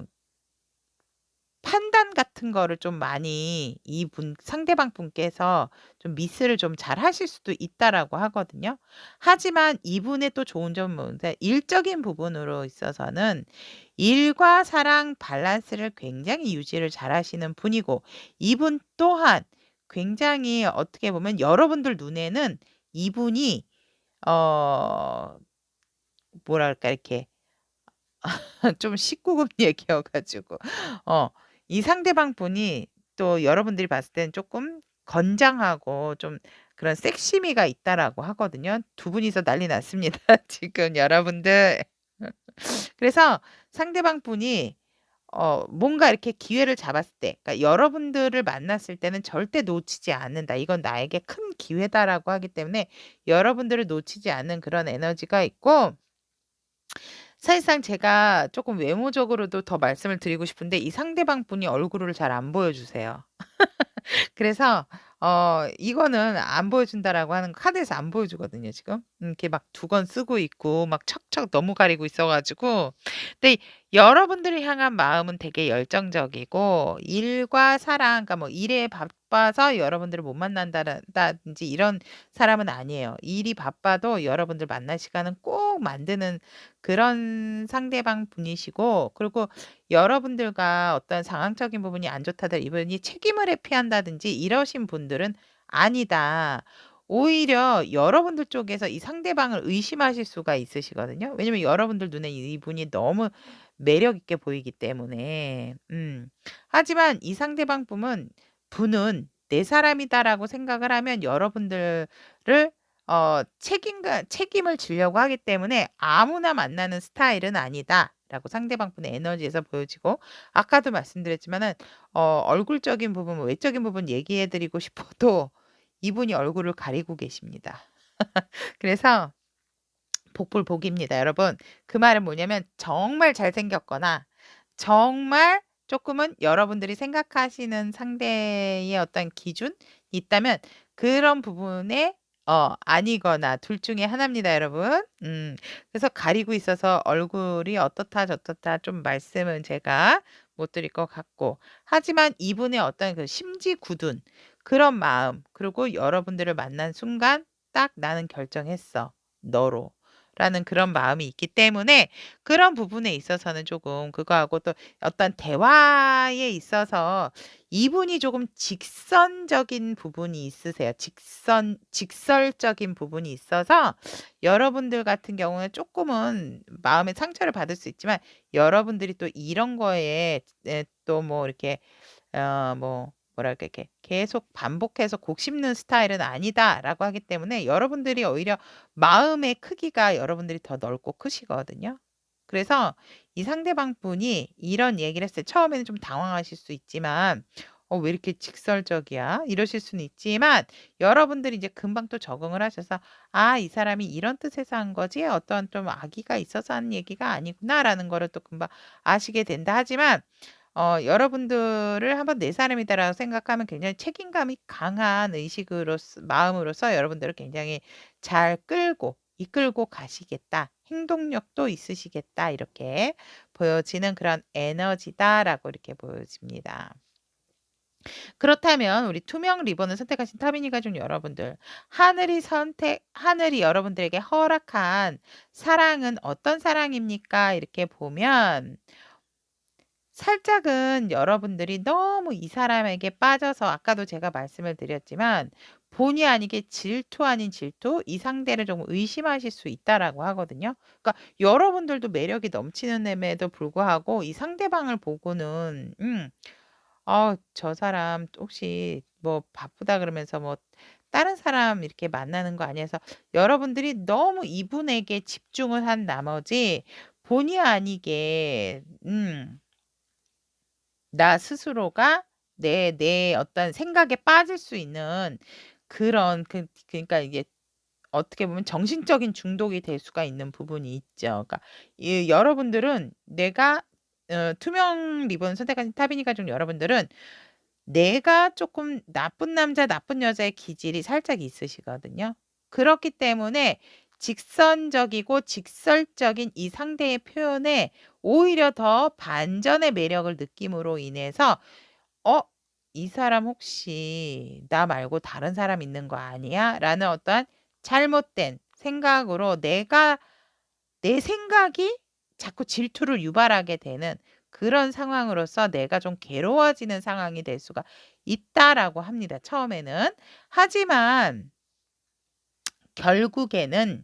판단 같은 거를 좀 많이 이분 상대방 분께서 좀 미스를 좀 잘하실 수도 있다라고 하거든요. 하지만 이분의 또 좋은 점은 뭔데, 일적인 부분으로 있어서는 일과 사랑 밸런스를 굉장히 유지를 잘하시는 분이고, 이분 또한 굉장히 어떻게 보면 여러분들 눈에는 이분이 어 뭐랄까 이렇게 좀 19금 얘기여 가지고 어 이 상대방 분이 또 여러분들이 봤을 때는 쪼끔 건장하고 좀 그런 섹시미가 있다라고 하거든요. 두 분이서 난리 났습니다 지금 여러분들. 그래서 상대방 분이 뭔가 이렇게 기회를 잡았을 때, 그러니까 여러분들을 만났을 때는 절대 놓치지 않는다. 이건 나에게 큰 기회다라고 하기 때문에 여러분들을 놓치지 않는 그런 에너지가 있고, 사실상 제가 쪼끔 외모적으로도 더 말씀을 드리고 싶은데 이 상대방 분이 얼굴을 잘 안 보여주세요. 그래서 이거는 안 보여준다라고 하는 거 카드에서 안 보여주거든요 지금. 이렇게 막 두건 쓰고 있고 막 척척 너무 가리고 있어 가지고. 근데 여러분들을 향한 마음은 되게 열정적이고, 일과 사랑, 그러니까 뭐 일에 바빠서 여러분들을 못 만난다든지 이런 사람은 아니에요. 일이 바빠도 여러분들 만날 시간은 꼭 만드는 그런 상대방 분이시고, 그리고 여러분들과 어떤 상황적인 부분이 안 좋다든 이분이 책임을 회피한다든지 이러신 분들은 아니다. 오히려 여러분들 쪽에서 이 상대방을 의심하실 수가 있으시거든요. 왜냐면 여러분들 눈에 이분이 너무 매력 있게 보이기 때문에. 하지만 이 상대방 분은 '내 사람이다.'라고 생각을 하면 여러분들을 책임을 지려고 하기 때문에 '아무나 만나는 스타일은 아니다.'라고 상대방 분의 에너지에서 보여지고, 아까도 말씀드렸지만은 얼굴적인 부분, 뭐 외적인 부분 얘기해 드리고 싶어도 이분이 얼굴을 가리고 계십니다. 그래서 복불복입니다 여러분. 그 말은 뭐냐면, 정말 잘생겼거나 정말 쪼끔은 여러분들이 생각하시는 상대의 어떤 기준이 있다면 그런 부분에 아니거나 둘 중에 하나입니다 여러분. 그래서 가리고 있어서 얼굴이 어떻다 저떻다 좀 말씀은 제가 못 드릴 것 같고, 하지만 이분의 어떤 그 심지 굳은 그런 마음, 그리고 여러분들을 만난 순간 '딱 나는 결정했어. 너로.' 라는 그런 마음이 있기 때문에 그런 부분에 있어서는 조금 그거하고, 또 어떤 대화에 있어서 이분이 조금 직선적인 부분이 있으세요. 직설적인 부분이 있어서 여러분들 같은 경우는 조금은 마음의 상처를 받을 수 있지만, 여러분들이 또 이런 거에 또 뭐 이렇게 뭐 뭐랄까 이렇게 계속 반복해서 곡 씹는 스타일은 아니다라고 하기 때문에 여러분들이 오히려 마음의 크기가 여러분들이 더 넓고 크시거든요. 그래서 이 상대방 분이 이런 얘기를 했을 때 처음에는 좀 당황하실 수 있지만 '왜 이렇게 직설적이야?' 이러실 수는 있지만, 여러분들이 이제 금방 또 적응을 하셔서 '아 이 사람이 이런 뜻에서 한 거지 어떤 좀 악의가 있어서 하는 얘기가 아니구나.'라는 거를 또 금방 아시게 된다 하지만, 여러분들을 한번 '내 사람이다.'라고 생각하면 굉장히 책임감이 강한 의식으로서 마음으로서 여러분들을 굉장히 잘 끌고 이끌고 가시겠다. '행동력도 있으시겠다.' 이렇게 보여지는 그런 에너지다라고 이렇게 보여집니다. 그렇다면 우리 투명 리본을 선택하신 타비니 가족 여러분들, 하늘이 여러분들에게 허락한 사랑은 어떤 사랑입니까? 이렇게 보면 살짝은 여러분들이 너무 이 사람에게 빠져서, 아까도 제가 말씀을 드렸지만 본의 아니게 질투 아닌 질투, 이 상대를 좀 의심하실 수 있다라고 하거든요. 그러니까 여러분들도 매력이 넘치는 엠에도 불구하고 이 상대방을 보고는 저 사람 혹시 뭐 바쁘다 그러면서 뭐 다른 사람 이렇게 만나는 거 아니야 해서 여러분들이 너무 이분에게 집중을 한 나머지 본의 아니게 나 스스로가 내 어떤 생각에 빠질 수 있는 그런 그러니까 이게 어떻게 보면 정신적인 중독이 될 수가 있는 부분이 있죠. 그러니까 이 여러분들은 내가 투명 리본 선택하신 타비니 가족 여러분들은 내가 조금 나쁜 남자, 나쁜 여자의 기질이 살짝 있으시거든요. 그렇기 때문에 직선적이고 직설적인 이 상대의 표현에 오히려 더 반전의 매력을 느낌으로 인해서 '어 이 사람 혹시 나 말고 다른 사람 있는 거 아니야?' 라는 어떠한 잘못된 생각으로 내 생각이 자꾸 질투를 유발하게 되는 그런 상황으로서 내가 좀 괴로워지는 상황이 될 수가 있다라고 합니다, 처음에는. 하지만 결국에는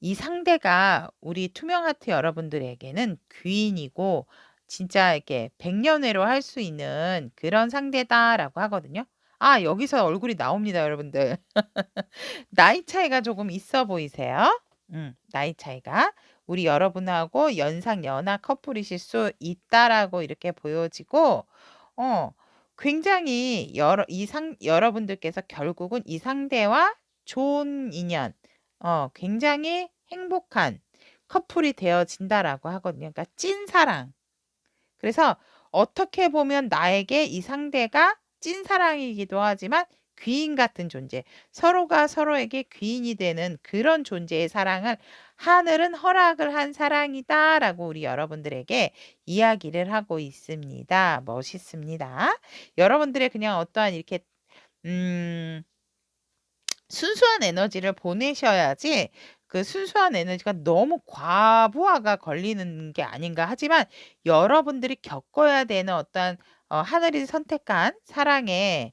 이 상대가 우리 투명 하트 여러분들에게는 귀인이고 진짜 이렇게 백년회로 할 수 있는 그런 상대다라고 하거든요. 아 여기서 얼굴이 나옵니다, 여러분들. 나이 차이가 조금 있어 보이세요? 나이 차이가. 우리 여러분하고 연상 연하 커플이실 수 있다라고 이렇게 보여지고 어 굉장히 여러분들께서 결국은 이 상대와 좋은 인연 굉장히 행복한 커플이 되어진다라고 하거든요. 그러니까 찐사랑. 그래서 어떻게 보면 나에게 이 상대가 찐사랑이기도 하지만 귀인 같은 존재, 서로가 서로에게 귀인이 되는 그런 존재의 사랑을 하늘은 허락을 한 사랑이다라고 우리 여러분들에게 이야기를 하고 있습니다. 멋있습니다. 여러분들의 그냥 어떠한 이렇게 음 순수한 에너지를 보내셔야지 그 순수한 에너지가 너무 과부하가 걸리는 게 아닌가 하지만 여러분들이 겪어야 되는 어떠한 하늘이 선택한 사랑의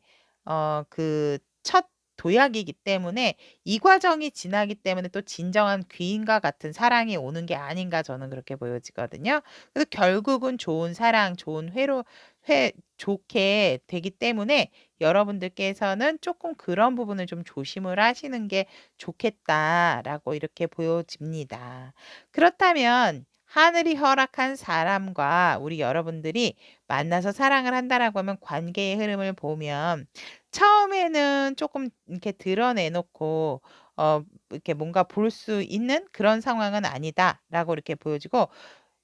그 첫 도약이기 때문에 이 과정이 지나기 때문에 또 진정한 귀인과 같은 사랑이 오는 게 아닌가 저는 그렇게 보여지거든요. 그래서 결국은 좋은 사랑, 좋은 좋게 되기 때문에 여러분들께서는 조금 그런 부분을 좀 조심을 하시는 게 좋겠다라고 이렇게 보여집니다. 그렇다면 하늘이 허락한 사람과 우리 여러분들이 만나서 사랑을 한다라고 하면 관계의 흐름을 보면 처음에는 조금 이렇게 드러내 놓고 이렇게 뭔가 볼 수 있는 그런 상황은 아니다라고 이렇게 보여지고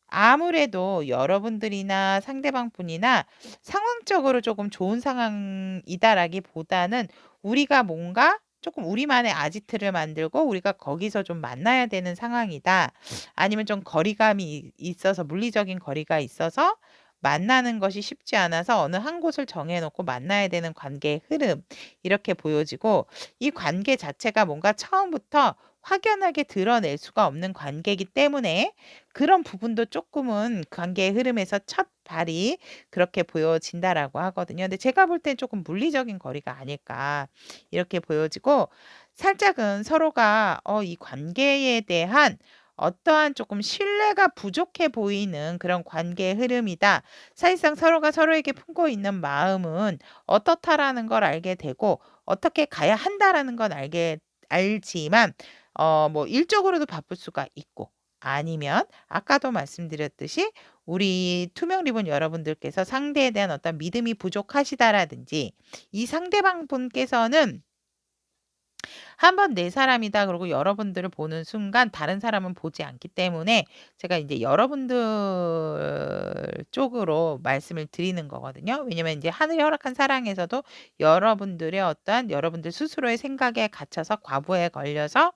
아무래도 여러분들이나 상대방 분이나 상황적으로 조금 좋은 상황이다라기보다는 우리가 뭔가 조금 우리만의 아지트를 만들고 우리가 거기서 좀 만나야 되는 상황이다. 아니면 좀 거리감이 있어서 물리적인 거리가 있어서 만나는 것이 쉽지 않아서 어느 한 곳을 정해 놓고 만나야 되는 관계의 흐름 이렇게 보여지고 이 관계 자체가 뭔가 처음부터 확연하게 드러낼 수가 없는 관계이기 때문에 그런 부분도 조금은 관계의 흐름에서 첫 발이 그렇게 보여진다라고 하거든요. 근데 제가 볼 땐 조금 물리적인 거리가 아닐까 이렇게 보여지고 살짝은 서로가 이 관계에 대한 어떠한 조금 신뢰가 부족해 보이는 그런 관계의 흐름이다. 사실상 서로가 서로에게 품고 있는 마음은 어떻다라는 걸 알게 되고 어떻게 가야 한다라는 건 알지만 뭐 일적으로도 바쁠 수가 있고 아니면 아까도 말씀드렸듯이 우리 투명 리본 여러분들께서 상대에 대한 어떤 믿음이 부족하시다라든지 이 상대방 분께서는 한 번 내 사람이다 그러고 여러분들을 보는 순간 다른 사람은 보지 않기 때문에 제가 이제 여러분들 쪽으로 말씀을 드리는 거거든요. 왜냐면 이제 하늘이 허락한 사랑에서도 여러분들의 어떠한 여러분들 스스로의 생각에 갇혀서 과부에 걸려서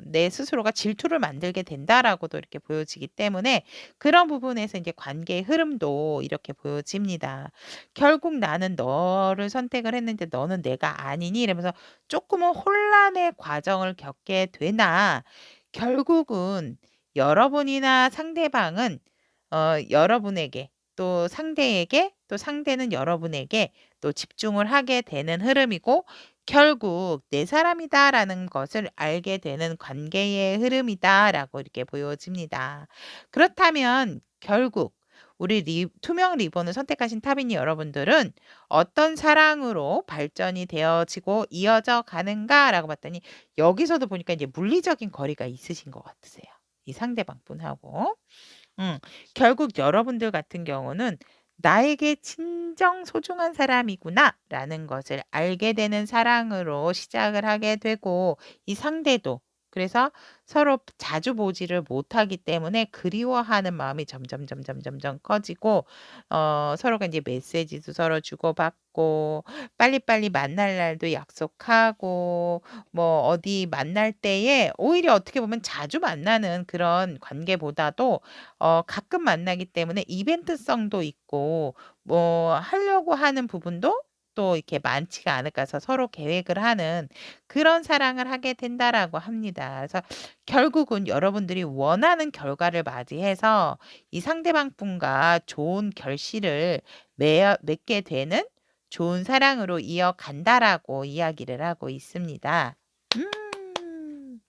내 스스로가 질투를 만들게 된다라고도 이렇게 보여지기 때문에 그런 부분에서 이제 관계의 흐름도 이렇게 보여집니다. 결국 나는 너를 선택을 했는데 너는 내가 아니니 이러면서 조금은 혼란의 과정을 겪게 되나 결국은 여러분이나 상대방은 여러분에게 또 상대에게 또 상대는 여러분에게 또 집중을 하게 되는 흐름이고 결국 '내 사람이다.'라는 것을 알게 되는 관계의 흐름이다라고 이렇게 보여집니다. 그렇다면 결국 우리 투명 리본을 선택하신 타빈이 여러분들은 어떤 사랑으로 발전이 되어지고 이어져 가는가라고 봤더니 여기서도 보니까 이제 물리적인 거리가 있으신 것 같으세요. 이 상대방 분하고. 음. 결국 여러분들 같은 경우는 '나에게 진정 소중한 사람이구나.'라는 것을 알게 되는 사랑으로 시작을 하게 되고 이 상대도 그래서 서로 자주 보지를 못하기 때문에 그리워하는 마음이 점점 커지고 서로가 이제 메시지도 서로 주고받고 빨리빨리 만날 날도 약속하고 뭐 어디 만날 때에 오히려 어떻게 보면 자주 만나는 그런 관계보다도 가끔 만나기 때문에 이벤트성도 있고 뭐 하려고 하는 부분도 또 이렇게 많지가 않을까 해서 서로 계획을 하는 그런 사랑을 하게 된다라고 합니다. 그래서 결국은 여러분들이 원하는 결과를 맞이해서 이 상대방 분과 좋은 결실을 맺게 되는 좋은 사랑으로 이어간다라고 이야기를 하고 있습니다. 음.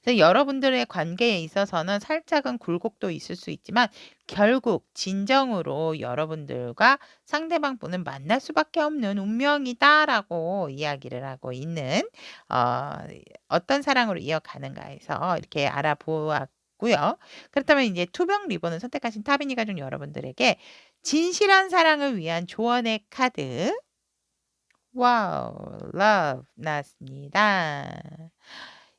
그래서 여러분들의 관계에 있어서는 살짝은 굴곡도 있을 수 있지만 결국 진정으로 여러분들과 상대방 분은 만날 수밖에 없는 운명이다라고 이야기를 하고 있는 어, 어떤 사랑으로 이어가는가에서 이렇게 알아보았고요. 그렇다면 이제 투명 리본을 선택하신 타비니 가족 여러분들에게 진실한 사랑을 위한 조언의 카드 와우, 러브 나왔습니다.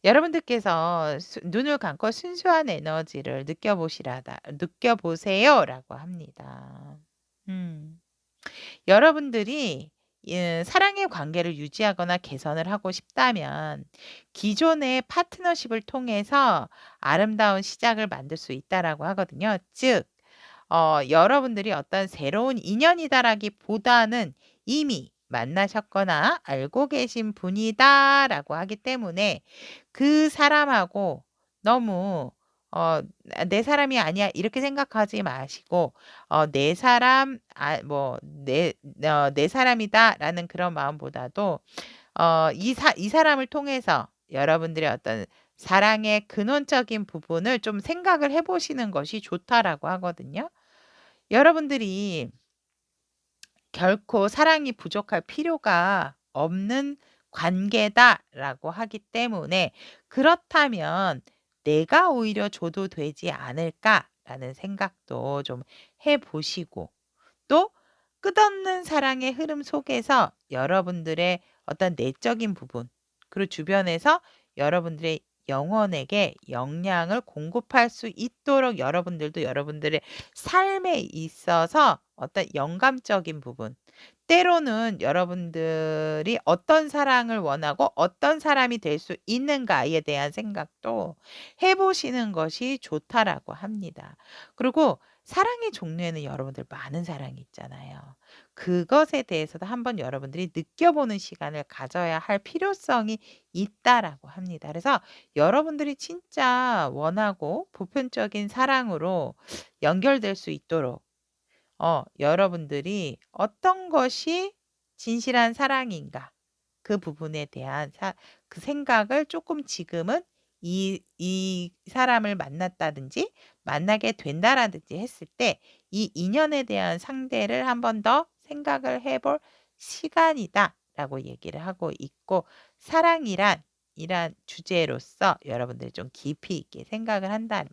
여러분들께서 눈을 감고 순수한 에너지를 느껴보세요라고 합니다. 음. 여러분들이 사랑의 관계를 유지하거나 개선을 하고 싶다면 기존의 파트너십을 통해서 아름다운 시작을 만들 수 있다라고 하거든요. 즉, 여러분들이 어떤 새로운 인연이다라기보다는 이미 만나셨거나 알고 계신 분이다라고 하기 때문에 그 사람하고 너무 어 '내 사람이 아니야.' 이렇게 생각하지 마시고 '내 사람 뭐 내 사람이다.'라는 그런 마음보다도 이 사람을 통해서 여러분들의 어떤 사랑의 근원적인 부분을 좀 생각을 해 보시는 것이 좋다라고 하거든요. 여러분들이 결코 사랑이 부족할 필요가 없는 관계다라고 하기 때문에 그렇다면 '내가 오히려 줘도 되지 않을까?'라는 생각도 좀 해 보시고 또 끝없는 사랑의 흐름 속에서 여러분들의 어떤 내적인 부분 그리고 주변에서 여러분들의 영혼에게 영향을 공급할 수 있도록 여러분들도 여러분들의 삶에 있어서 어떤 영감적인 부분 때로는 여러분들이 어떤 사랑을 원하고 어떤 사람이 될 수 있는가에 대한 생각도 해 보시는 것이 좋다라고 합니다. 그리고 사랑의 종류에는 여러분들 많은 사랑이 있잖아요. 그것에 대해서도 한번 여러분들이 느껴보는 시간을 가져야 할 필요성이 있다라고 합니다. 그래서 여러분들이 진짜 원하고 보편적인 사랑으로 연결될 수 있도록 여러분들이 어떤 것이 진실한 사랑인가 그 부분에 대한 그 생각을 조금 지금은 이 사람을 만났다든지 만나게 된다라든지 했을 때 이 인연에 대한 상대를 한 번 더 생각을 해볼 시간이다라고 얘기를 하고 있고 사랑이란 이란 주제로서 여러분들이 좀 깊이 있게 생각을 한다면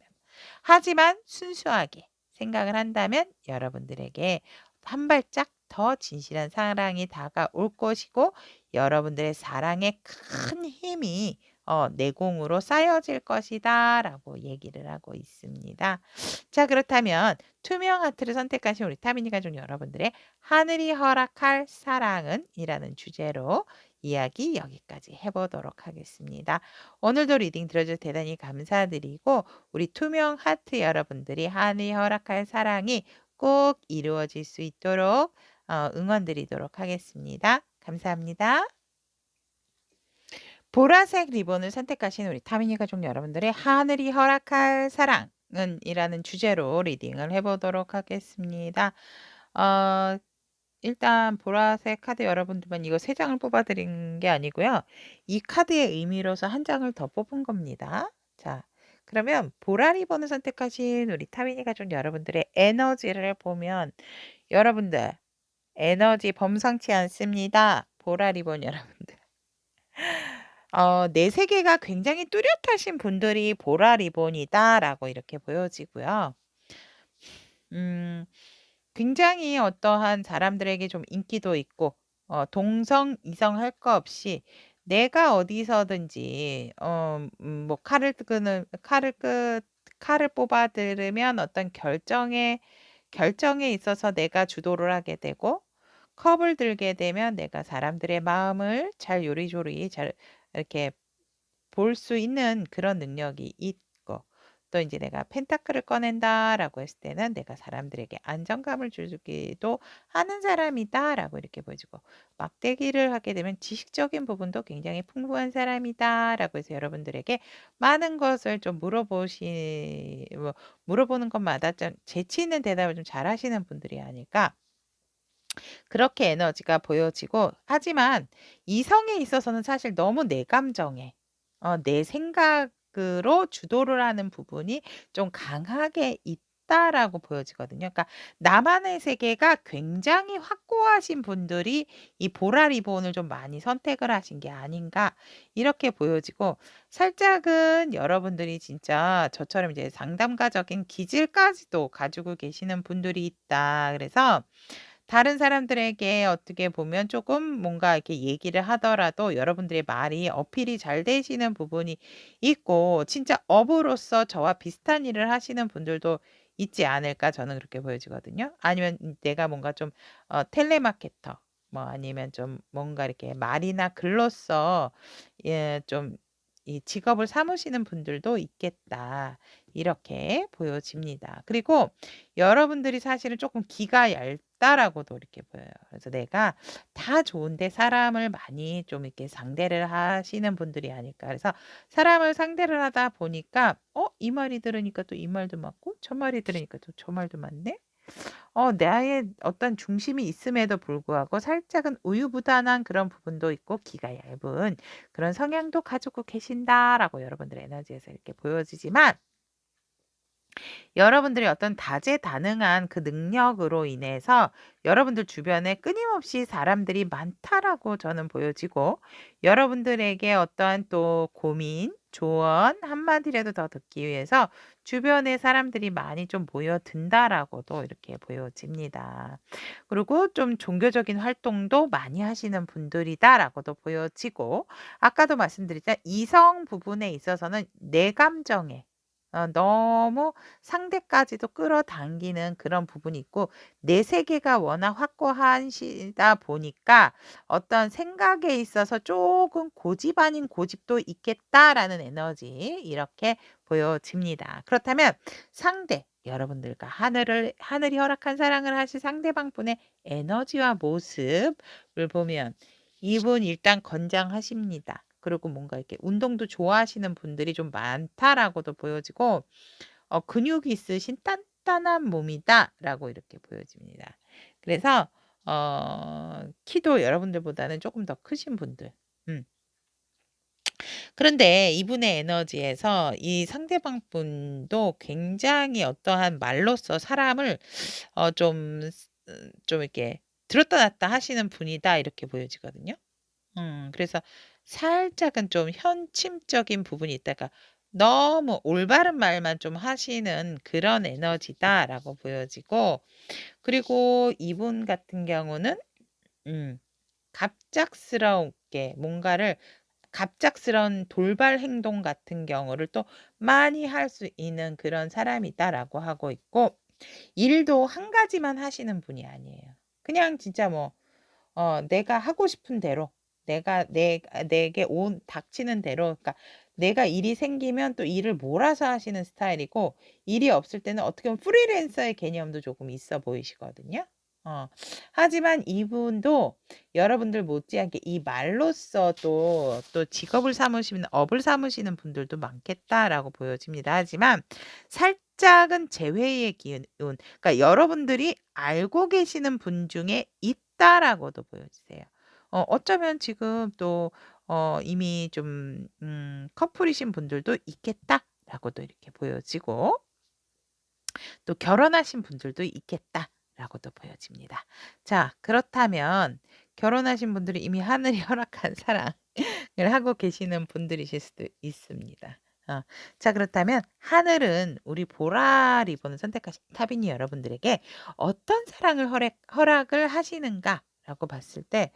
하지만 순수하게 생각을 한다면 여러분들에게 한 발짝 더 진실한 사랑이 다가올 것이고 여러분들의 사랑에 큰 힘이 내공으로 쌓여질 것이다라고 얘기를 하고 있습니다. 자, 그렇다면 투명 하트를 선택하신 우리 타미니 가족 여러분들의 하늘이 허락할 사랑은 이라는 주제로 이야기 여기까지 해보도록 하겠습니다. 오늘도 리딩 들어주셔서 대단히 감사드리고 우리 투명 하트 여러분들이 하늘이 허락할 사랑이 꼭 이루어질 수 있도록 응원드리도록 하겠습니다. 감사합니다. 보라색 리본을 선택하신 우리 타미니 가족 여러분들의 하늘이 허락할 사랑은 이라는 주제로 리딩을 해보도록 하겠습니다. 어, 일단 보라색 카드 여러분들만 이거 3장을 뽑아 드린 게 아니고요. 이 카드의 의미로서 한 장을 더 뽑은 겁니다. 자, 그러면 보라 리본을 선택하신 우리 타미니 가족 여러분들의 에너지를 보면 여러분들 에너지 범상치 않습니다. 보라 리본 여러분들. 내 세계가 굉장히 뚜렷하신 분들이 보라 리본이다라고 이렇게 보여지고요. 굉장히 어떠한 사람들에게 좀 인기도 있고 동성, 이성 할 거 없이 내가 어디서든지 뭐 칼을 뽑아 들으면 어떤 결정에 있어서 내가 주도를 하게 되고, 컵을 들게 되면 내가 사람들의 마음을 잘 요리조리 잘 이렇게 볼 수 있는 그런 능력이 있고, 또 이제 내가 펜타클을 꺼낸다라고 했을 때는 내가 사람들에게 안정감을 주기도 하는 사람이다라고 이렇게 보여주고, 막대기를 하게 되면 지식적인 부분도 굉장히 풍부한 사람이다라고 해서 여러분들에게 많은 것을 좀 물어보는 것마다 좀 재치 있는 대답을 좀 잘하시는 분들이 아닐까, 그렇게 에너지가 보여지고. 하지만 이성에 있어서는 사실 너무 내 감정에 내 생각으로 주도를 하는 부분이 좀 강하게 있다라고 보여지거든요. 그러니까 나만의 세계가 굉장히 확고하신 분들이 이 보라 리본을 좀 많이 선택을 하신 게 아닌가, 이렇게 보여지고, 살짝은 여러분들이 진짜 저처럼 이제 상담가적인 기질까지도 가지고 계시는 분들이 있다. 그래서 다른 사람들에게 어떻게 보면 조금 뭔가 이렇게 얘기를 하더라도 여러분들의 말이 어필이 잘 되시는 부분이 있고, 진짜 업으로서 저와 비슷한 일을 하시는 분들도 있지 않을까, 저는 그렇게 보여지거든요. 아니면 내가 뭔가 좀 텔레마케터, 뭐 아니면 좀 뭔가 이렇게 말이나 글로써 좀 이 직업을 삼으시는 분들도 있겠다, 이렇게 보여집니다. 그리고 여러분들이 사실은 조금 기가 얇다라고도 이렇게 보여요. 그래서 내가 다 좋은데 사람을 많이 좀 이렇게 상대를 하시는 분들이 아닐까. 그래서 사람을 상대를 하다 보니까 이 말이 들으니까 또 이 말도 맞고, 저 말이 들으니까 또 저 말도 맞네. 나의 어떤 중심이 있음에도 불구하고 살짝은 우유부단한 그런 부분도 있고, 기가 얇은 그런 성향도 가지고 계신다라고 여러분들의 에너지에서 이렇게 보여지지만, 여러분들이 어떤 다재다능한 그 능력으로 인해서 여러분들 주변에 끊임없이 사람들이 많다라고 저는 보여지고, 여러분들에게 어떠한 또 고민, 조언 한마디라도 더 듣기 위해서 주변에 사람들이 많이 좀 모여든다라고도 이렇게 보여집니다. 그리고 좀 종교적인 활동도 많이 하시는 분들이다라고도 보여지고, 아까도 말씀드렸지만 이성 부분에 있어서는 내 감정에 너무 상대까지도 끌어당기는 그런 부분이 있고, 내 세계가 워낙 확고하시다 보니까 어떤 생각에 있어서 조금 고집 아닌 고집도 있겠다라는 에너지, 이렇게 보여집니다. 그렇다면 여러분들과 하늘이 허락한 사랑을 하실 상대방분의 에너지와 모습을 보면 이분 일단 건장하십니다. 그리고 뭔가 이렇게 운동도 좋아하시는 분들이 좀 많다라고도 보여지고, 근육이 있으신 단단한 몸이다라고 이렇게 보여집니다. 그래서 키도 여러분들보다는 조금 더 크신 분들. 그런데 이분의 에너지에서 이 상대방 분도 굉장히 어떠한 말로써 사람을 좀 이렇게 들었다 놨다 하시는 분이다, 이렇게 보여지거든요. 그래서 살짝은 좀 현침적인 부분이 있다가 너무 올바른 말만 좀 하시는 그런 에너지다라고 보여지고, 그리고 이분 같은 경우는 음 갑작스럽게 뭔가를 갑작스러운 돌발 행동 같은 경우를 또 많이 할 수 있는 그런 사람이다라고 하고 있고, 일도 한 가지만 하시는 분이 아니에요. 그냥 진짜 뭐 내가 하고 싶은 대로, 내게 닥치는 대로, 그러니까 내가 일이 생기면 또 일을 몰아서 하시는 스타일이고, 일이 없을 때는 어떻게 보면 프리랜서의 개념도 조금 있어 보이시거든요. 하지만 이분도 여러분들 못지않게 이 말로써 또 직업을 삼으시는, 업을 삼으시는 분들도 많겠다라고 보여집니다. 하지만 살짝은 제외의 기운, 그러니까 여러분들이 알고 계시는 분 중에 있다라고도 보여지세요. 어쩌면 지금 또 이미 좀 커플이신 분들도 있겠다라고도 이렇게 보여지고, 또 결혼하신 분들도 있겠다라고도 보여집니다. 자, 그렇다면 결혼하신 분들이 이미 하늘이 허락한 사랑을 하고 계시는 분들이실 수도 있습니다. 자, 그렇다면 하늘은 우리 보라 리본을 선택하신 타비니 여러분들에게 어떤 사랑을 허락을 하시는가라고 봤을 때,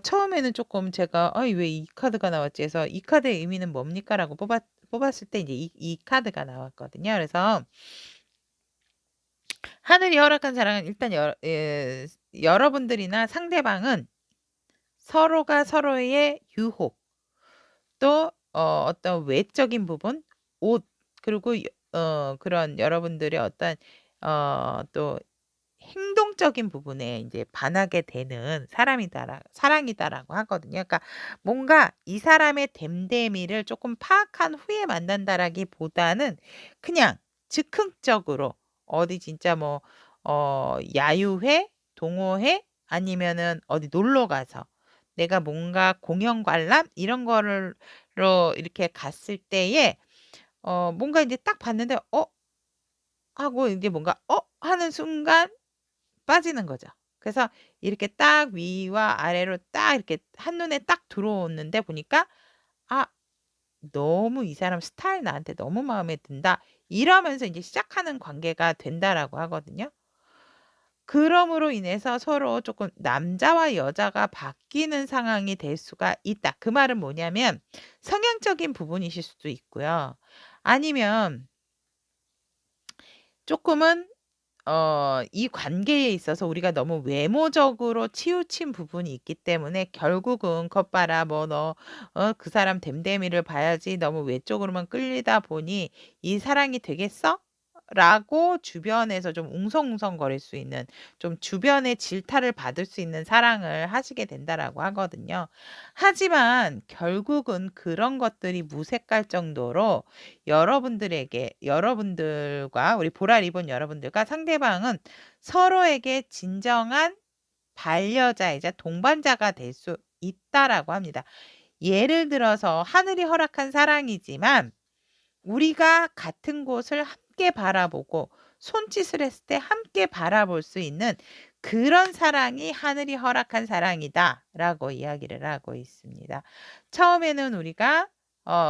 처음에는 조금 제가 '아이 왜 이 카드가 나왔지?' 해서 '이 카드의 의미는 뭡니까?'라고 뽑았을 때 이제 이 카드가 나왔거든요. 그래서 하늘이 허락한 사랑은 일단 여러분들이나 상대방은 서로가 서로의 유혹 또 어떤 외적인 부분, 옷 그리고 그런 여러분들의 어떤 또 행동적인 부분에 이제 반하게 되는 사랑이다라고 하거든요. 그러니까 뭔가 이 사람의 됨됨이를 조금 파악한 후에 만난다라기보다는 그냥 즉흥적으로 어디 진짜 뭐 야유회, 동호회 아니면은 어디 놀러 가서 내가 뭔가 공연 관람 이런 거를 로 이렇게 갔을 때에 뭔가 이제 딱 봤는데 '어?' 하고 이제 뭔가 '어?' 하는 순간 빠지는 거죠. 그래서 이렇게 딱 위와 아래로 딱 이렇게 한눈에 딱 들어오는데 보니까 '아 너무 이 사람 스타일 나한테 너무 마음에 든다.' 이러면서 인제 시작하는 관계가 된다라고 하거든요. 그럼으로 인해서 서로 쪼끔 남자와 여자가 바뀌는 상황이 될 수가 있다. 그 말은 뭐냐면 성향적인 부분이실 수도 있고요. 아니면 쪼끔은 이 관계에 있어서 우리가 너무 외모적으로 치우친 부분이 있기 때문에 결국은 "것 봐라. 뭐 너 그 사람 됨됨이를 봐야지 너무 외적으로만 끌리다 보니 이 사랑이 되겠어?" 라고 주변에서 좀 웅성웅성거릴 수 있는 좀 주변의 질타를 받을 수 있는 사랑을 하시게 된다라고 하거든요. 하지만 결국은 그런 것들이 무색할 정도로 여러분들과 우리 보라 리본 여러분들과 상대방은 서로에게 진정한 반려자이자 동반자가 될 수 있다라고 합니다. 예를 들어서 하늘이 허락한 사랑이지만 우리가 같은 곳을 함께 바라보고 손짓을 했을 때 함께 바라볼 수 있는 그런 사랑이 하늘이 허락한 사랑이다라고 이야기를 하고 있습니다. 처음에는 우리가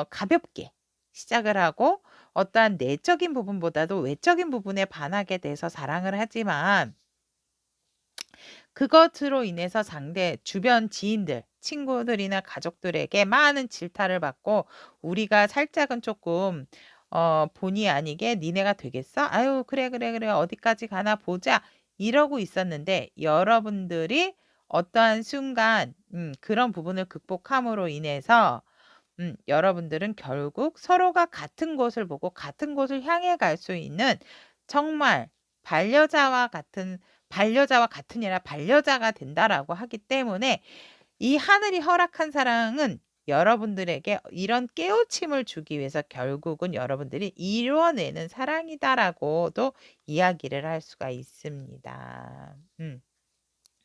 가볍게 시작을 하고 어떠한 내적인 부분보다도 외적인 부분에 반하게 돼서 사랑을 하지만 그것으로 인해서 상대 주변 지인들, 친구들이나 가족들에게 많은 질타를 받고 우리가 살짝은 조금 본의 아니게 "니네가 되겠어? 아유 그래, 그래, 그래. 어디까지 가나 보자." 이러고 있었는데 여러분들이 어떠한 순간 그런 부분을 극복함으로 인해서 여러분들은 결국 서로가 같은 곳을 보고 같은 곳을 향해 갈 수 있는 정말 반려자와 같은 반려자와 같은 이 아니라 반려자가 된다라고 하기 때문에 이 하늘이 허락한 사랑은 여러분들에게 이런 깨우침을 주기 위해서 결국은 여러분들이 이뤄내는 사랑이다라고도 이야기를 할 수가 있습니다.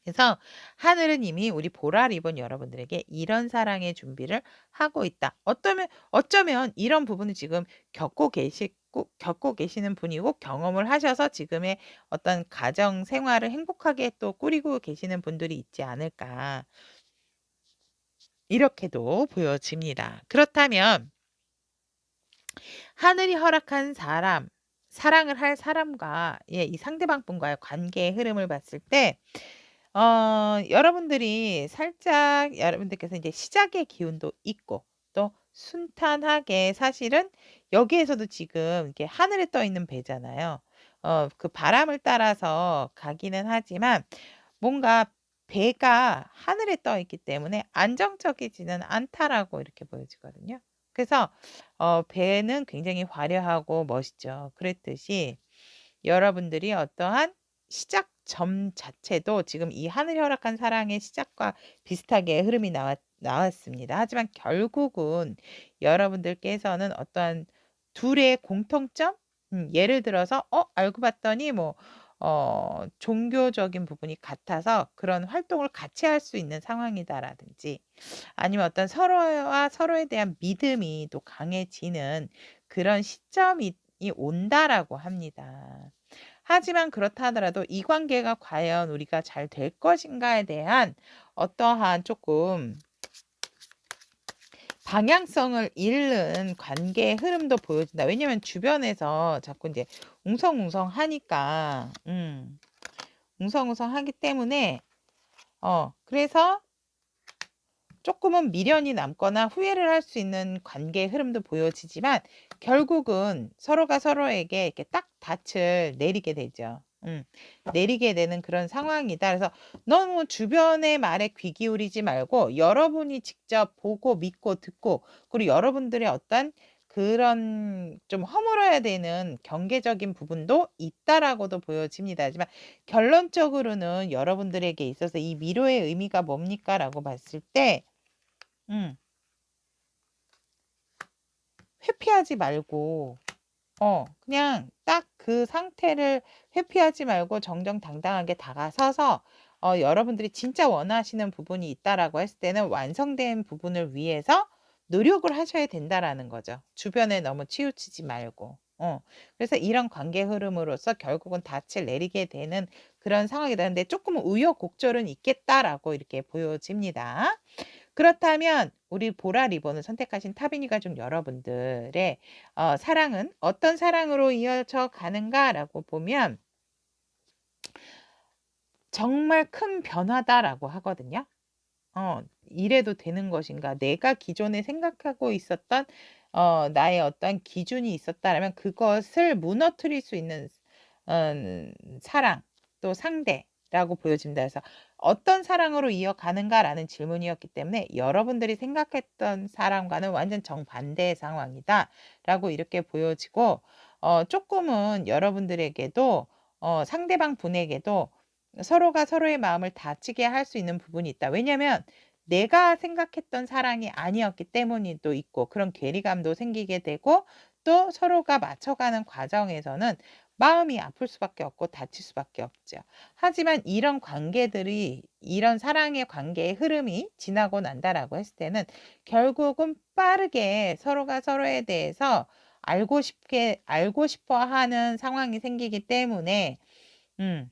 그래서 하늘은 이미 우리 보라 리본 여러분들에게 이런 사랑의 준비를 하고 있다. 어쩌면 이런 부분을 지금 겪고 계시는 분이고 경험을 하셔서 지금의 어떤 가정 생활을 행복하게 또 꾸리고 계시는 분들이 있지 않을까. 이렇게도 보여집니다. 그렇다면 하늘이 허락한 사랑을 할 사람과 이 상대방 분과의 관계의 흐름을 봤을 때 여러분들이 살짝 여러분들께서 이제 시작의 기운도 있고 또 순탄하게 사실은 여기에서도 지금 이게 하늘에 떠 있는 배잖아요. 그 바람을 따라서 가기는 하지만 뭔가 배가 하늘에 떠 있기 때문에 안정적이지는 않다라고 이렇게 보여지거든요. 그래서 배는 굉장히 화려하고 멋있죠. 그랬듯이 여러분들이 어떠한 시작점 자체도 지금 이 하늘이 허락한 사랑의 시작과 비슷하게 흐름이 나왔습니다. 하지만 결국은 여러분들께서는 어떠한 둘의 공통점? 예를 들어서 알고 봤더니 뭐 종교적인 부분이 같아서 그런 활동을 같이 할 수 있는 상황이다라든지 아니면 어떤 서로와 서로에 대한 믿음이 또 강해지는 그런 시점이 온다라고 합니다. 하지만 그렇다 하더라도 이 관계가 과연 우리가 잘 될 것인가에 대한 어떠한 조금 방향성을 잃는 관계의 흐름도 보여진다. 왜냐면 주변에서 자꾸 이제 웅성웅성하니까 웅성웅성하기 때문에 그래서 조금은 미련이 남거나 후회를 할 수 있는 관계의 흐름도 보여지지만 결국은 서로가 서로에게 이렇게 딱 닻을 내리게 되죠. 내리게 되는 그런 상황이다. 그래서 너무 주변의 말에 귀 기울이지 말고 여러분이 직접 보고 믿고 듣고 그리고 여러분들의 어떤 그런 좀 허물어야 되는 경계적인 부분도 있다라고도 보여집니다. 하지만 결론적으로는 여러분들에게 있어서 이 미로의 의미가 뭡니까라고 봤을 때 음. 회피하지 말고 그냥 딱 그 상태를 회피하지 말고 정정당당하게 다가서서 여러분들이 진짜 원하시는 부분이 있다라고 했을 때는 완성된 부분을 위해서 노력을 하셔야 된다라는 거죠. 주변에 너무 치우치지 말고. 그래서 이런 관계 흐름으로서 결국은 닻을 내리게 되는 그런 상황이다. 근데 조금은 우여곡절은 있겠다라고 이렇게 보여집니다. 그렇다면 우리 보라 리본을 선택하신 타비니 가족 여러분들의 사랑은 어떤 사랑으로 이어져 가는가라고 보면 정말 큰 변화다라고 하거든요. 이래도 되는 것인가? 내가 기존에 생각하고 있었던 나의 어떤 기준이 있었다라면 그것을 무너뜨릴 수 있는 사랑 또 상대라고 보여집니다. 그래서 어떤 사랑으로 이어가는가라는 질문이었기 때문에 여러분들이 생각했던 사랑과는 완전 정반대의 상황이다라고 이렇게 보여지고 조금은 여러분들에게도 상대방 분에게도 서로가 서로의 마음을 다치게 할 수 있는 부분이 있다. 왜냐면 내가 생각했던 사랑이 아니었기 때문이 또 있고 그런 괴리감도 생기게 되고 또 서로가 맞춰가는 과정에서는 마음이 아플 수밖에 없고 다칠 수밖에 없죠. 하지만 이런 관계들이 이런 사랑의 관계의 흐름이 지나고 난다라고 했을 때는 결국은 빠르게 서로가 서로에 대해서 알고 싶어 하는 상황이 생기기 때문에 음.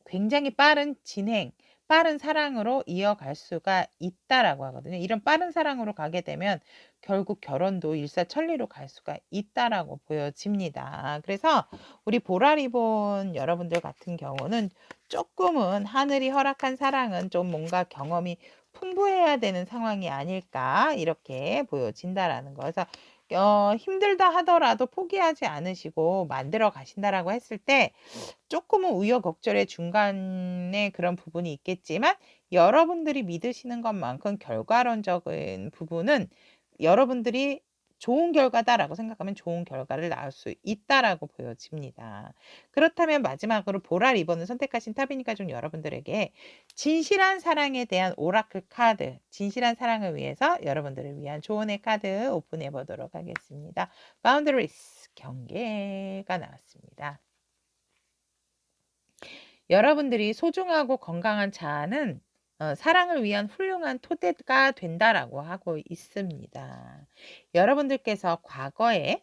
굉장히 빠른 진행, 빠른 사랑으로 이어갈 수가 있다라고 하거든요. 이런 빠른 사랑으로 가게 되면 결국 결혼도 일사천리로 갈 수가 있다라고 보여집니다. 그래서 우리 보라리본 여러분들 같은 경우는 조금은 하늘이 허락한 사랑은 좀 뭔가 경험이 풍부해야 되는 상황이 아닐까 이렇게 보여진다라는 거. 그래서 힘들다 하더라도 포기하지 않으시고 만들어 가신다라고 했을 때 조금은 우여곡절의 중간에 그런 부분이 있겠지만 여러분들이 믿으시는 것만큼 결과론적인 부분은 여러분들이 좋은 결과다라고 생각하면 좋은 결과를 낳을 수 있다라고 보여집니다. 그렇다면 마지막으로 보라 리본을 선택하신 타비니까 좀 여러분들에게 진실한 사랑에 대한 오라클 카드, 진실한 사랑을 위해서 여러분들을 위한 조언의 카드 오픈해 보도록 하겠습니다. Boundaries, 경계가 나왔습니다. 여러분들이 소중하고 건강한 자아는 사랑을 위한 훌륭한 토대가 된다라고 하고 있습니다. 여러분들께서 과거에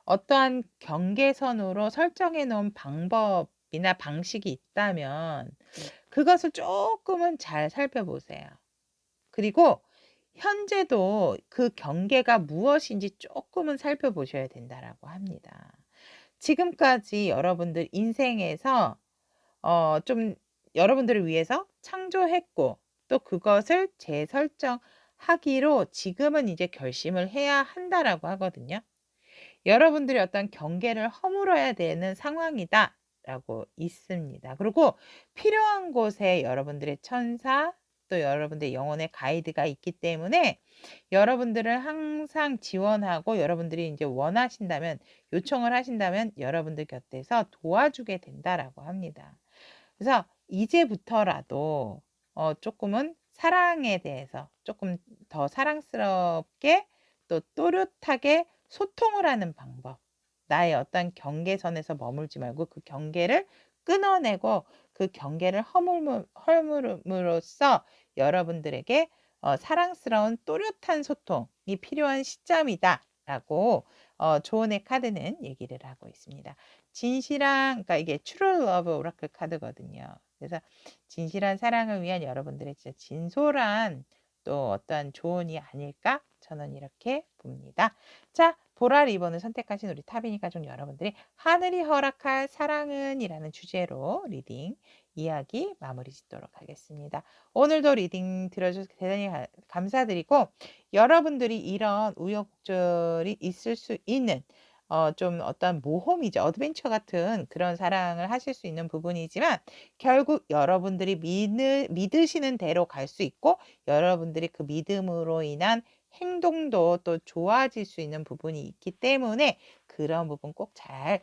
어떠한 경계선으로 설정해 놓은 방법이나 방식이 있다면 그것을 조금은 잘 살펴보세요. 그리고 현재도 그 경계가 무엇인지 조금은 살펴보셔야 된다라고 합니다. 지금까지 여러분들 인생에서 좀 여러분들을 위해서 창조했고 또 그것을 재설정하기로 지금은 이제 결심을 해야 한다라고 하거든요. 여러분들이 어떤 경계를 허물어야 되는 상황이다라고 있습니다. 그리고 필요한 곳에 여러분들의 천사 또 여러분들의 영혼의 가이드가 있기 때문에 여러분들을 항상 지원하고 여러분들이 이제 원하신다면 요청을 하신다면 여러분들 곁에서 도와주게 된다라고 합니다. 그래서 이제부터라도 조금은 사랑에 대해서 조금 더 사랑스럽게 또 또렷하게 소통을 하는 방법. 나의 어떤 경계선에서 머물지 말고 그 경계를 끊어내고 그 경계를 허물음으로써 여러분들에게 사랑스러운 또렷한 소통이 필요한 시점이다라고 조언의 카드는 얘기를 하고 있습니다. 그러니까 이게 True Love 오라클 카드거든요. 그래서 진실한 사랑을 위한 여러분들의 진짜 진솔한 또 어떠한 조언이 아닐까 저는 이렇게 봅니다. 자, 보라 리본을 선택하신 우리 타비니 가족 여러분들이 하늘이 허락할 사랑은 이라는 주제로 리딩 이야기 마무리 짓도록 하겠습니다. 오늘도 리딩 들어주셔서 대단히 감사드리고 여러분들이 이런 우여곡절이 있을 수 있는 좀 어떤 모험이죠. 어드벤처 같은 그런 사랑을 하실 수 있는 부분이지만 결국 여러분들이 믿으시는 대로 갈 수 있고 여러분들이 그 믿음으로 인한 행동도 또 좋아질 수 있는 부분이 있기 때문에 그런 부분 꼭 잘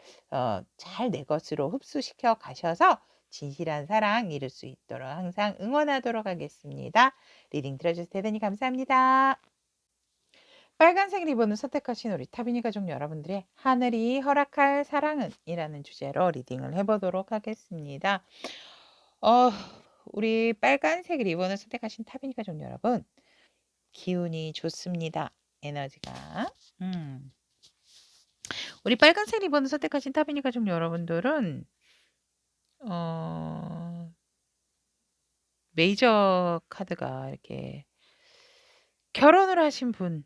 내 것으로 흡수시켜 가셔서 진실한 사랑 이룰 수 있도록 항상 응원하도록 하겠습니다. 리딩 들어주셔서 대단히 감사합니다. 빨간색 리본을 선택하신 우리 타비니 가족 여러분들의 하늘이 허락할 사랑은 이라는 주제로 리딩을 해보도록 하겠습니다. 우리 빨간색 리본을 선택하신 타비니 가족 여러분 기운이 좋습니다. 에너지가. 우리 빨간색 리본을 선택하신 타비니 가족 여러분들은 메이저 카드가 이렇게 결혼을 하신 분,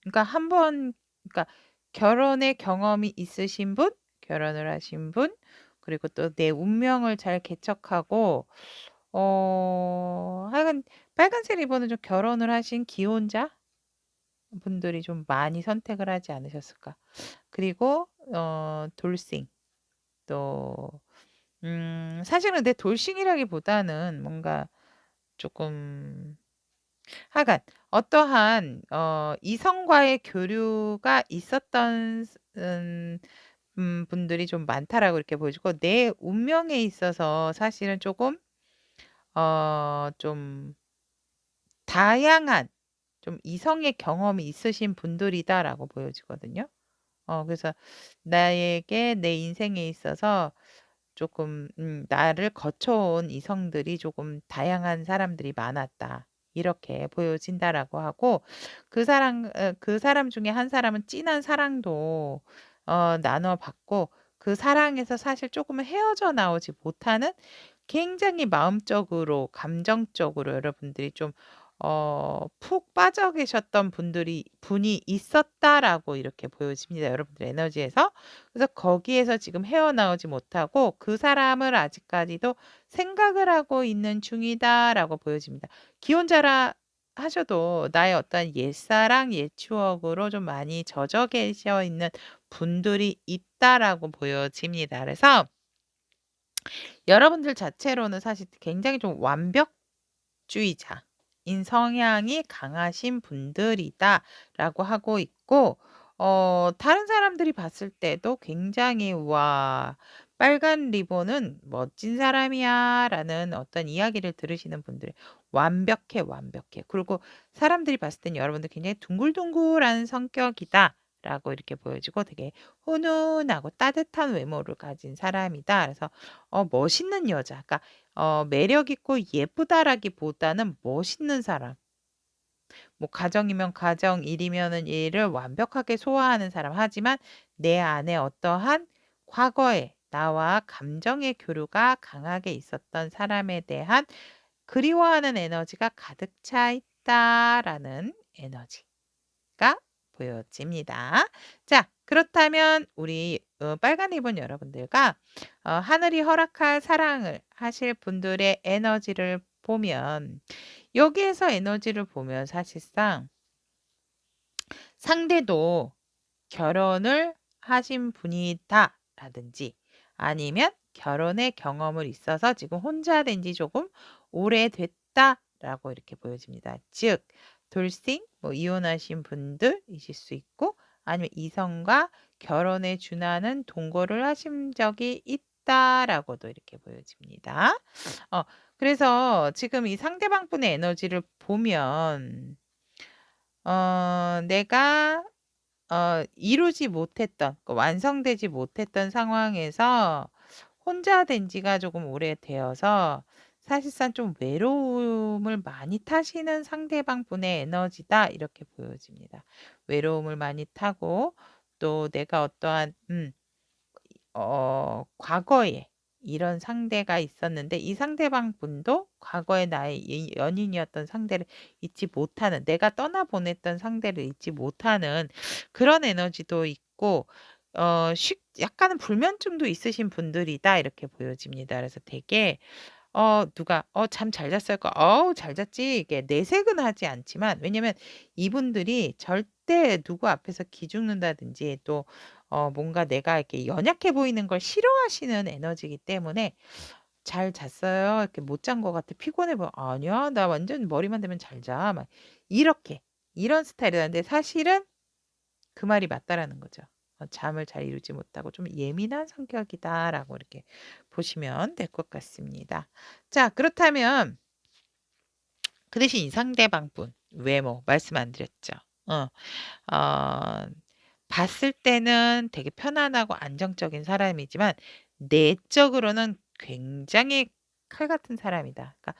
그러니까 그러니까 결혼의 경험이 있으신 분, 결혼을 하신 분, 그리고 또 내 운명을 잘 개척하고 하여간 빨간색 리본은 좀 결혼을 하신 기혼자 분들이 좀 많이 선택을 하지 않으셨을까. 그리고 돌싱 또 사실은 근데 돌싱이라기보다는 뭔가 조금 하여간 어떠한 이성과의 교류가 있었던 분들이 좀 많다라고 이렇게 보여지고 내 운명에 있어서 사실은 조금 좀 다양한 좀 이성의 경험이 있으신 분들이다라고 보여지거든요. 그래서 나에게 내 인생에 있어서 조금 나를 거쳐온 이성들이 조금 다양한 사람들이 많았다. 이렇게 보여진다라고 하고 그 사람 중에 한 사람은 진한 사랑도 나눠봤고 그 사랑에서 사실 조금은 헤어져 나오지 못하는 굉장히 마음적으로 감정적으로 여러분들이 좀 푹 빠져 계셨던 분이 있었다라고 이렇게 보여집니다. 여러분들 에너지에서. 그래서 거기에서 지금 헤어나오지 못하고 그 사람을 아직까지도 생각을 하고 있는 중이다라고 보여집니다. 기혼자라 하셔도 나의 어떤 옛사랑, 옛 추억으로 좀 많이 젖어 계셔 있는 분들이 있다라고 보여집니다. 그래서 여러분들 자체로는 사실 굉장히 좀 완벽주의자인 성향이 강하신 분들이다라고 하고 있고 다른 사람들이 봤을 때도 굉장히 와 빨간 리본은 멋진 사람이야라는 어떤 이야기를 들으시는 분들 완벽해, 완벽해. 그리고 사람들이 봤을 땐 여러분들 굉장히 둥글둥글한 성격이다. 라고 이렇게 보여지고 되게 훈훈하고 따뜻한 외모를 가진 사람이다. 그래서 멋있는 여자. 그러니까 매력 있고 예쁘다라기보다는 멋있는 사람. 뭐 가정이면 가정, 일이면은 일을 완벽하게 소화하는 사람. 하지만 내 안에 어떠한 과거에 나와 감정의 교류가 강하게 있었던 사람에 대한 그리워하는 에너지가 가득 차 있다라는 에너지가 보여집니다. 자, 그렇다면 우리 빨간 리본 여러분들과 하늘이 허락할 사랑을 하실 분들의 에너지를 보면 여기에서 에너지를 보면 사실상 상대도 결혼을 하신 분이다라든지 아니면 결혼의 경험을 있어서 지금 혼자 된 지 조금 오래됐다라고 이렇게 보여집니다. 즉 돌싱, 뭐 이혼하신 분들이실 수 있고 아니면 이성과 결혼에 준하는 동거를 하신 적이 있다라고도 이렇게 보여집니다. 그래서 지금 이 상대방 분의 에너지를 보면 내가 이루지 못했던 완성되지 못했던 상황에서 혼자 된 지가 조금 오래되어서 사실상 좀 외로움을 많이 타시는 상대방 분의 에너지다 이렇게 보여집니다. 외로움을 많이 타고 또 내가 어떠한 과거에 이런 상대가 있었는데 이 상대방 분도 과거의 나의 연인이었던 상대를 잊지 못하는, 내가 떠나보냈던 상대를 잊지 못하는 그런 에너지도 있고 약간은 불면증도 있으신 분들이다 이렇게 보여집니다. 그래서 되게 누가 "잠 잘 잤어요?" "어우 잘 잤지." 이게 내색은 하지 않지만, 왜냐면 이분들이 절대 누구 앞에서 기죽는다든지 또 뭔가 내가 이렇게 연약해 보이는 걸 싫어하시는 에너지이기 때문에 "잘 잤어요?" 이렇게 "못 잔 것 같아. 피곤해 보여." "아니야. 나 완전 머리만 대면 잘 자." 막 이렇게 이런 스타일이라는데, 사실은 그 말이 맞다라는 거죠. 잠을 잘 이루지 못하고 좀 예민한 성격이다라고 이렇게 보시면 될 것 같습니다. 자, 그렇다면 그 대신 이 상대방분 외모 말씀 안 드렸죠. 어. 어 봤을 때는 되게 편안하고 안정적인 사람이지만 내적으로는 굉장히 칼 같은 사람이다. 그러니까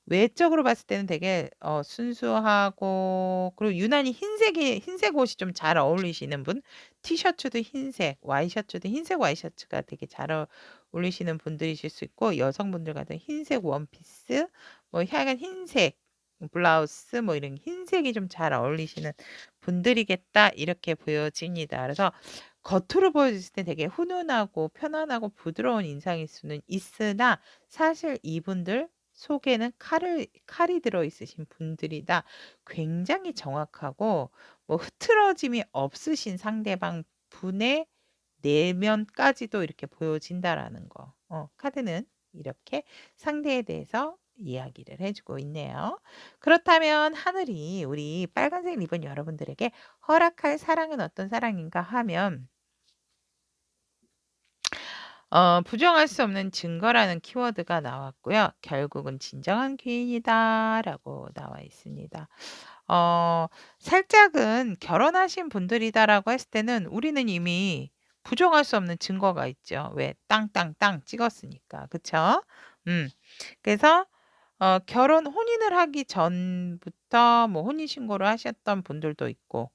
외적으로 봤을 때는 되게 순수하고, 그리고 유난히 흰색 옷이 좀 잘 어울리시는 분, 티셔츠도 흰색, 와이셔츠도 흰색 와이셔츠가 되게 잘 어울리시는 분들이실 수 있고, 여성분들 같은 흰색 원피스, 뭐 하여간 흰색 블라우스, 뭐 이런 흰색이 좀 잘 어울리시는 분들이겠다 이렇게 보여집니다. 그래서 겉으로 보여졌을 때 되게 훈훈하고 편안하고 부드러운 인상일 수는 있으나, 사실 이분들 속에는 칼이 들어 있으신 분들이다. 굉장히 정확하고 뭐 흐트러짐이 없으신 상대방 분의 내면까지도 이렇게 보여진다라는 거. 카드는 이렇게 상대에 대해서 이야기를 해 주고 있네요. 그렇다면 하늘이 우리 빨간색 리본 여러분들에게 허락할 사랑은 어떤 사랑인가 하면, 부정할 수 없는 증거라는 키워드가 나왔고요. 결국은 진정한 귀인이다라고 나와 있습니다. 살짝은 결혼하신 분들이다라고 했을 때는 우리는 이미 부정할 수 없는 증거가 있죠. 왜? 땅땅땅 찍었으니까. 그쵸? 음. 그래서 혼인을 하기 전부터 뭐 혼인 신고를 하셨던 분들도 있고,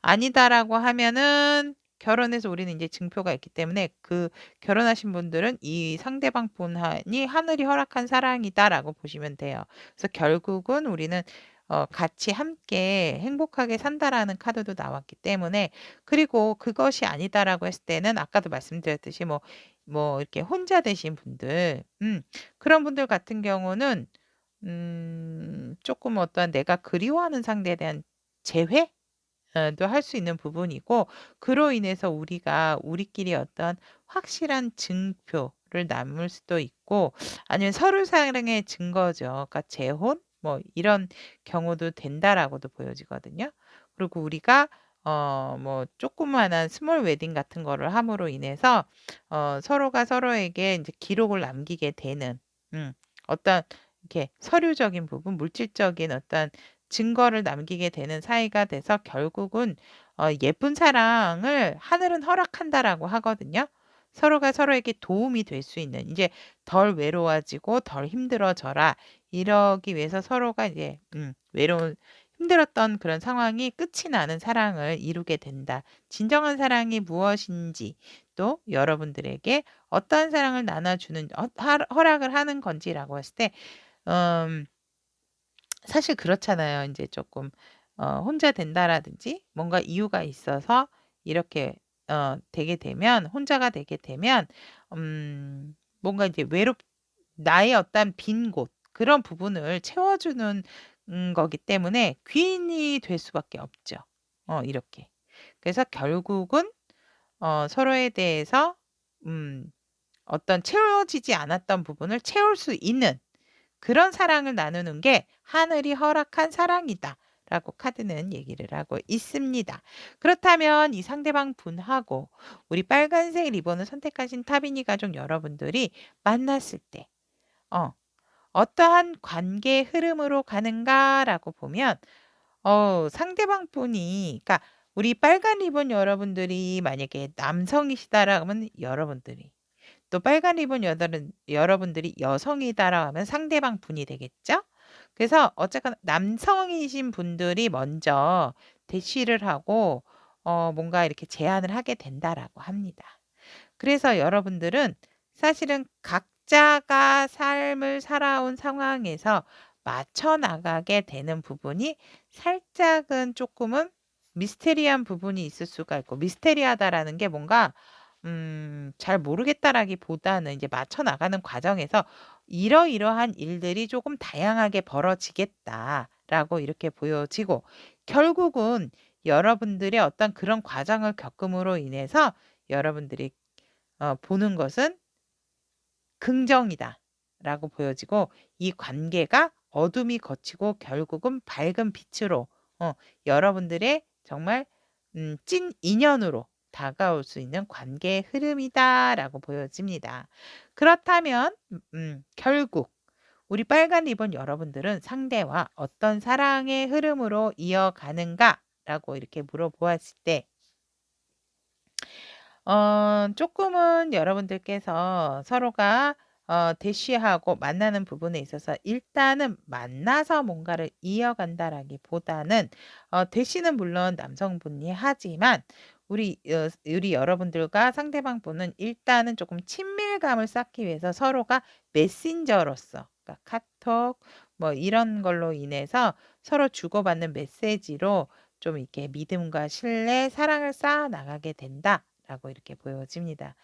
아니다라고 하면은 결혼해서 우리는 인제 증표가 있기 때문에 그 결혼하신 분들은 이 상대방 분이 하늘이 허락한 사랑이다라고 보시면 돼요. 그래서 결국은 우리는 같이 함께 행복하게 산다라는 카드도 나왔기 때문에, 그리고 그것이 아니다라고 했을 때는 아까도 말씀드렸듯이 뭐 이렇게 혼자 되신 분들, 그런 분들 같은 경우는 쪼끔 어떠한 내가 그리워하는 상대에 대한 재회? 도 할 수 있는 부분이고, 그로 인해서 우리가 우리끼리 어떤 확실한 증표를 남을 수도 있고, 아니면 서로 사랑의 증거죠. 그러니까 재혼 뭐 이런 경우도 된다라고도 보여지거든요. 그리고 우리가 뭐 조그마한 스몰 웨딩 같은 거를 함으로 인해서 서로가 서로에게 인제 기록을 남기게 되는, 어떤 이렇게 서류적인 부분, 물질적인 어떤 증거를 남기게 되는 사이가 돼서 결국은 "예쁜 사랑을 하늘은 허락한다."라고 하거든요. 서로가 서로에게 도움이 될 수 있는, 이제 "덜 외로워지고 덜 힘들어져라." 이러기 위해서 서로가 이제 외로운 힘들었던 그런 상황이 끝이 나는 사랑을 이루게 된다. 진정한 사랑이 무엇인지, 또 여러분들에게 어떠한 사랑을 나눠주는 허락을 하는 건지라고 했을 때, 음 사실 그렇잖아요. 인제 쪼끔 혼자 된다라든지 뭔가 이유가 있어서 이렇게 되게 되면, 혼자가 되게 되면 뭔가 이제 나의 어떤 빈 곳, 그런 부분을 채워주는 거기 때문에 귀인이 될 수밖에 없죠. 이렇게. 그래서 결국은 서로에 대해서 음 어떤 채워지지 않았던 부분을 채울 수 있는 그런 사랑을 나누는 게 하늘이 허락한 사랑이다라고 카드는 얘기를 하고 있습니다. 그렇다면 이 상대방 분하고 우리 빨간색 리본을 선택하신 타비니 가족 여러분들이 만났을 때 어 어떠한 관계의 흐름으로 가는가라고 보면, 상대방 분이, 그러니까 우리 빨간 리본 여러분들이 만약에 남성이시다라면 여러분들이, 또 빨간 리본 여러분들이 여성이다라고 하면 상대방 분이 되겠죠? 그래서 어쨌거나 남성이신 분들이 먼저 대시를 하고 뭔가 이렇게 제안을 하게 된다라고 합니다. 그래서 여러분들은 사실은 각자가 삶을 살아온 상황에서 맞춰 나가게 되는 부분이 살짝은 쪼끔은 미스테리한 부분이 있을 수가 있고, 미스테리하다라는 게 뭔가 잘 모르겠다라기보다는 이제 맞춰 나가는 과정에서 '이러이러한 일들이 쪼금 다양하게 벌어지겠다.'라고 이렇게 보여지고, 결국은 여러분들의 어떤 그런 과정을 겪음으로 인해서 여러분들이 보는 것은 '긍정이다.'라고 보여지고, 이 관계가 어둠이 걷히고 결국은 밝은 빛으로 여러분들의 정말 찐 인연으로 다가올 수 있는 관계의 흐름이다라고 보여집니다. 그렇다면 결국 우리 빨간 리본 여러분들은 상대와 어떤 사랑의 흐름으로 이어가는가라고 이렇게 물어보았을 때, 쪼끔은 여러분들께서 서로가 대시하고 만나는 부분에 있어서 일단은 만나서 뭔가를 이어간다라기보다는, 대시는 물론 남성분이 하지만 우리 여러분들과 상대방 분은 일단은 쪼끔 친밀감을 쌓기 위해서 서로가 메신저로서, 그러니까 카톡 뭐 이런 걸로 인해서 서로 주고받는 메시지로 좀 이렇게 믿음과 신뢰, 사랑을 쌓아 나가게 된다라고 이렇게 보여집니다.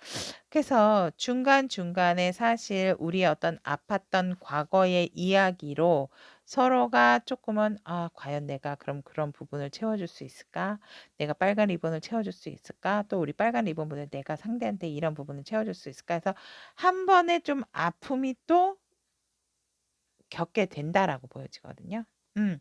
그래서 중간중간에 사실 우리의 어떤 아팠던 과거의 이야기로 서로가 쪼끔은 '아 과연 내가 그럼 그런 부분을 채워줄 수 있을까? 내가 빨간 리본을 채워줄 수 있을까? 또 우리 빨간 리본분을 내가 상대한테 이런 부분을 채워줄 수 있을까?' 해서 한 번에 좀 아픔이 또 겪게 된다라고 보여지거든요. 음.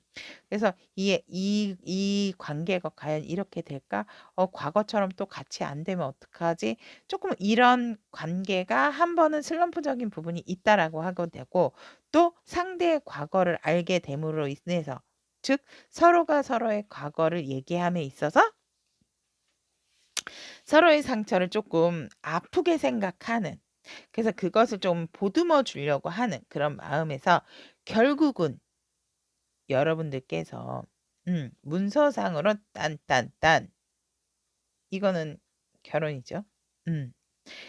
그래서 이 관계가 과연 이렇게 될까? 과거처럼 또 같이 안 되면 어떡하지? 조금 이런 관계가 한 번은 슬럼프적인 부분이 있다라고 하게 되고, 또 상대의 과거를 알게 됨으로 인해서, 즉 서로가 서로의 과거를 얘기함에 있어서 서로의 상처를 조금 아프게 생각하는, 그래서 그것을 좀 보듬어 주려고 하는 그런 마음에서 결국은 여러분들께서 문서상으로 딴딴딴, 이거는 결혼이죠. 음.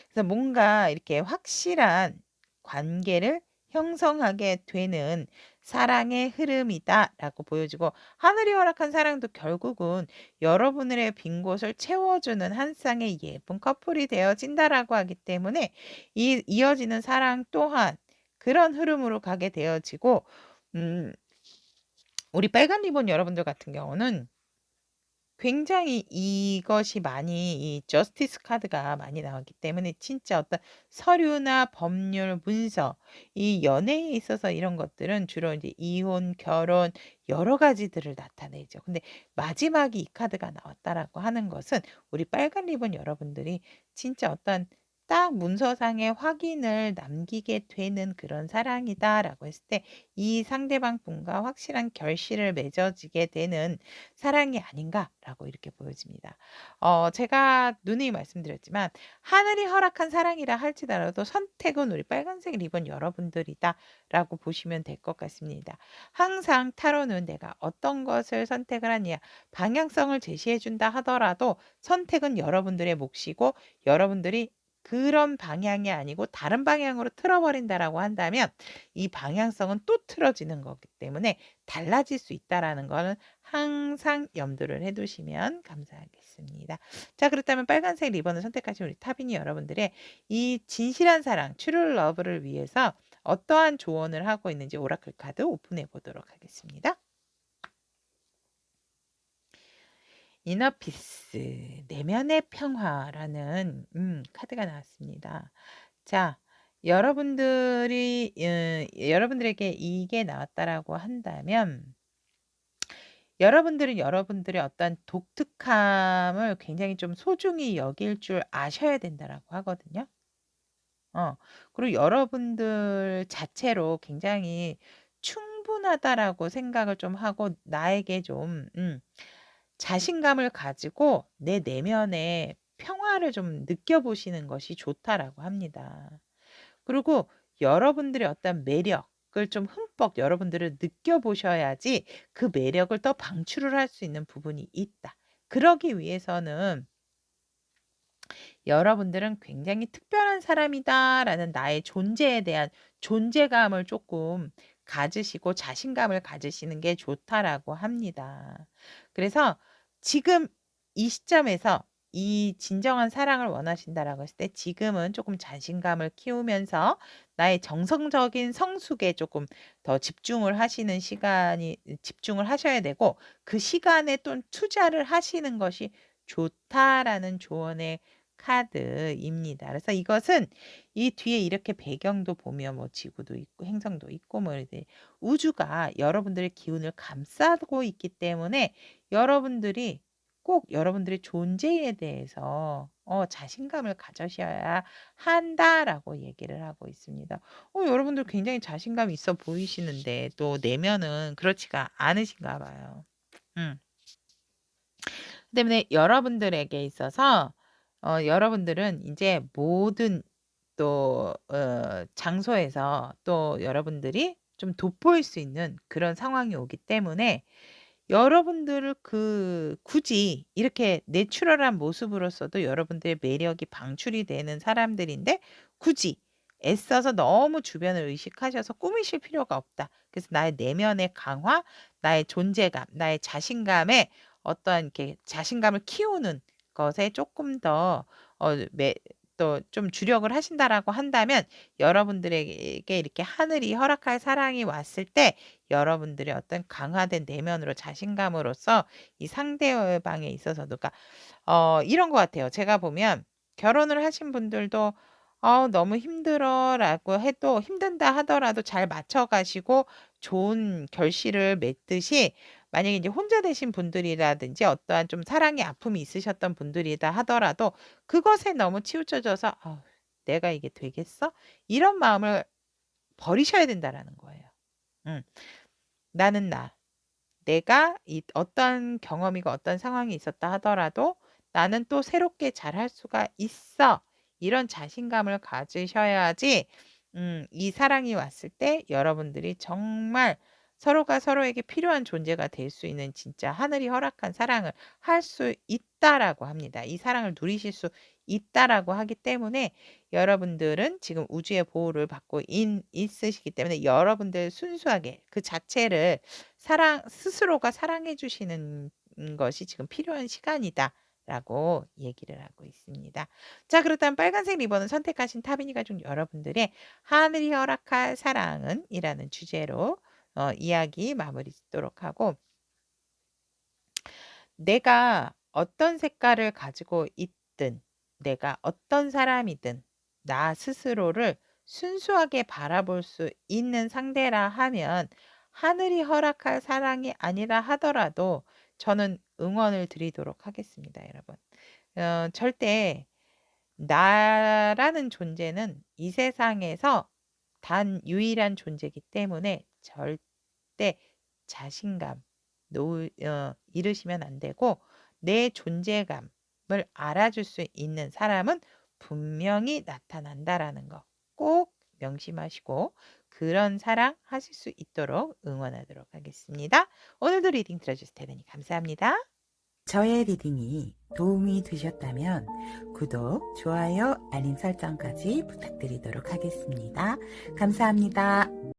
그래서 뭔가 이렇게 확실한 관계를 형성하게 되는 사랑의 흐름이다라고 보여지고, 하늘이 허락한 사랑도 결국은 여러분들의 빈 곳을 채워주는 한 쌍의 예쁜 커플이 되어진다라고 하기 때문에, 이 이어지는 사랑 또한 그런 흐름으로 가게 되어지고, 음 우리 빨간 리본 여러분들 같은 경우는 굉장히 이것이 많이, 이 저스티스 카드가 많이 나왔기 때문에 진짜 어떤 서류나 법률, 문서, 이 연애에 있어서 이런 것들은 주로 이제 이혼, 결혼 여러 가지들을 나타내죠. 근데 마지막에 이 카드가 나왔다라고 하는 것은 우리 빨간 리본 여러분들이 진짜 어떤 딱 문서상의 확인을 남기게 되는 그런 사랑이다라고 했을 때, 이 상대방 분과 확실한 결실을 맺어지게 되는 사랑이 아닌가라고 이렇게 보여집니다. 제가 누누이 말씀드렸지만 하늘이 허락한 사랑이라 할지라도 선택은 우리 빨간색 리본 여러분들이다라고 보시면 될 것 같습니다. 항상 타로는 내가 어떤 것을 선택을 하느냐, 방향성을 제시해 준다 하더라도 선택은 여러분들의 몫이고, 여러분들이 그런 방향이 아니고 다른 방향으로 틀어버린다라고 한다면 이 방향성은 또 틀어지는 거기 때문에 달라질 수 있다라는 거는 항상 염두를 해 두시면 감사하겠습니다. 자, 그렇다면 빨간색 리본을 선택하신 우리 타비니 여러분들의 이 진실한 사랑, 트루 러브를 위해서 어떠한 조언을 하고 있는지 오라클 카드 오픈해 보도록 하겠습니다. 이너피스, 내면의 평화라는 카드가 나왔습니다. 자, 여러분들에게 이게 나왔다라고 한다면, 여러분들은 여러분들의 어떤 독특함을 굉장히 좀 소중히 여길 줄 아셔야 된다라고 하거든요. 어. 그리고 여러분들 자체로 굉장히 충분하다라고 생각을 좀 하고, 나에게 좀 자신감을 가지고 내 내면의 평화를 좀 느껴보시는 것이 좋다라고 합니다. 그리고 여러분들의 어떤 매력을 좀 흠뻑 여러분들은 느껴보셔야지 그 매력을 더 방출을 할 수 있는 부분이 있다. 그러기 위해서는 여러분들은 굉장히 특별한 사람이다라는 나의 존재에 대한 존재감을 조금 가지시고 자신감을 가지시는 게 좋다라고 합니다. 그래서 지금 이 시점에서 이 진정한 사랑을 원하신다라고 했을 때 지금은 조금 자신감을 키우면서 나의 정성적인 성숙에 조금 더 집중을 하시는 시간이 집중을 하셔야 되고 그 시간에 또 투자를 하시는 것이 좋다라는 조언의 카드입니다. 그래서 이것은 이 뒤에 이렇게 배경도 보면 뭐 지구도 있고 행성도 있고 뭐 이제 우주가 여러분들의 기운을 감싸고 있기 때문에 여러분들이 꼭 여러분들의 존재에 대해서 자신감을 가져셔야 한다라고 얘기를 하고 있습니다. 여러분들 굉장히 자신감 있어 보이시는데 또 내면은 그렇지가 않으신가 봐요. 음. 때문에 여러분들에게 있어서 여러분들은 인제 모든 또 장소에서 또 여러분들이 좀 돋보일 수 있는 그런 상황이 오기 때문에 여러분들을 굳이 이렇게 내추럴한 모습으로서도 여러분들의 매력이 방출이 되는 사람들인데 굳이 애써서 너무 주변을 의식하셔서 꾸미실 필요가 없다. 그래서 나의 내면의 강화, 나의 존재감, 나의 자신감에 어떠한 이렇게 자신감을 키우는 것에 조금 더 또 좀 주력을 하신다라고 한다면 여러분들에게 이렇게 하늘이 허락할 사랑이 왔을 때 여러분들의 어떤 강화된 내면으로 자신감으로써 이 상대방에 있어서도 그러니까 이런 것 같아요. 제가 보면 결혼을 하신 분들도 너무 힘들어."라고 해도 힘든다 하더라도 잘 맞춰 가시고 좋은 결실을 맺듯이 만약에 이제 혼자 되신 분들이라든지 어떠한 좀 사랑의 아픔이 있으셨던 분들이다 하더라도 그것에 너무 치우쳐져서 '아우 내가 이게 되겠어?' 이런 마음을 버리셔야 된다라는 거예요. 음. 나는 나. 내가 이 어떤 경험이고 어떤 상황이 있었다 하더라도 '나는 또 새롭게 잘할 수가 있어.' 이런 자신감을 가지셔야지 이 사랑이 왔을 때 여러분들이 정말 서로가 서로에게 필요한 존재가 될 수 있는 진짜 하늘이 허락한 사랑을 할 수 있다라고 합니다. 이 사랑을 누리실 수 있다라고 하기 때문에 여러분들은 지금 우주의 보호를 받고 있으시기 때문에 여러분들 순수하게 그 자체를 스스로가 사랑해 주시는 것이 지금 필요한 시간이다라고 얘기를 하고 있습니다. 자 그렇다면 빨간색 리본을 선택하신 타빈이 가족 여러분들의 하늘이 허락할 사랑은 이라는 주제로 이야기 마무리 짓도록 하고 내가 어떤 색깔을 가지고 있든 내가 어떤 사람이든 나 스스로를 순수하게 바라볼 수 있는 상대라 하면 하늘이 허락할 사랑이 아니라 하더라도 저는 응원을 드리도록 하겠습니다, 여러분. 절대 나라는 존재는 이 세상에서 단 유일한 존재이기 때문에 절대 자신감 잃으시면 안 되고 내 존재감을 알아줄 수 있는 사람은 분명히 나타난다라는 거 꼭 명심하시고 그런 사랑 하실 수 있도록 응원하도록 하겠습니다. 오늘도 리딩 들어주셔서 대단히 감사합니다. 저의 리딩이 도움이 되셨다면 구독, 좋아요, 알림 설정까지 부탁드리도록 하겠습니다. 감사합니다.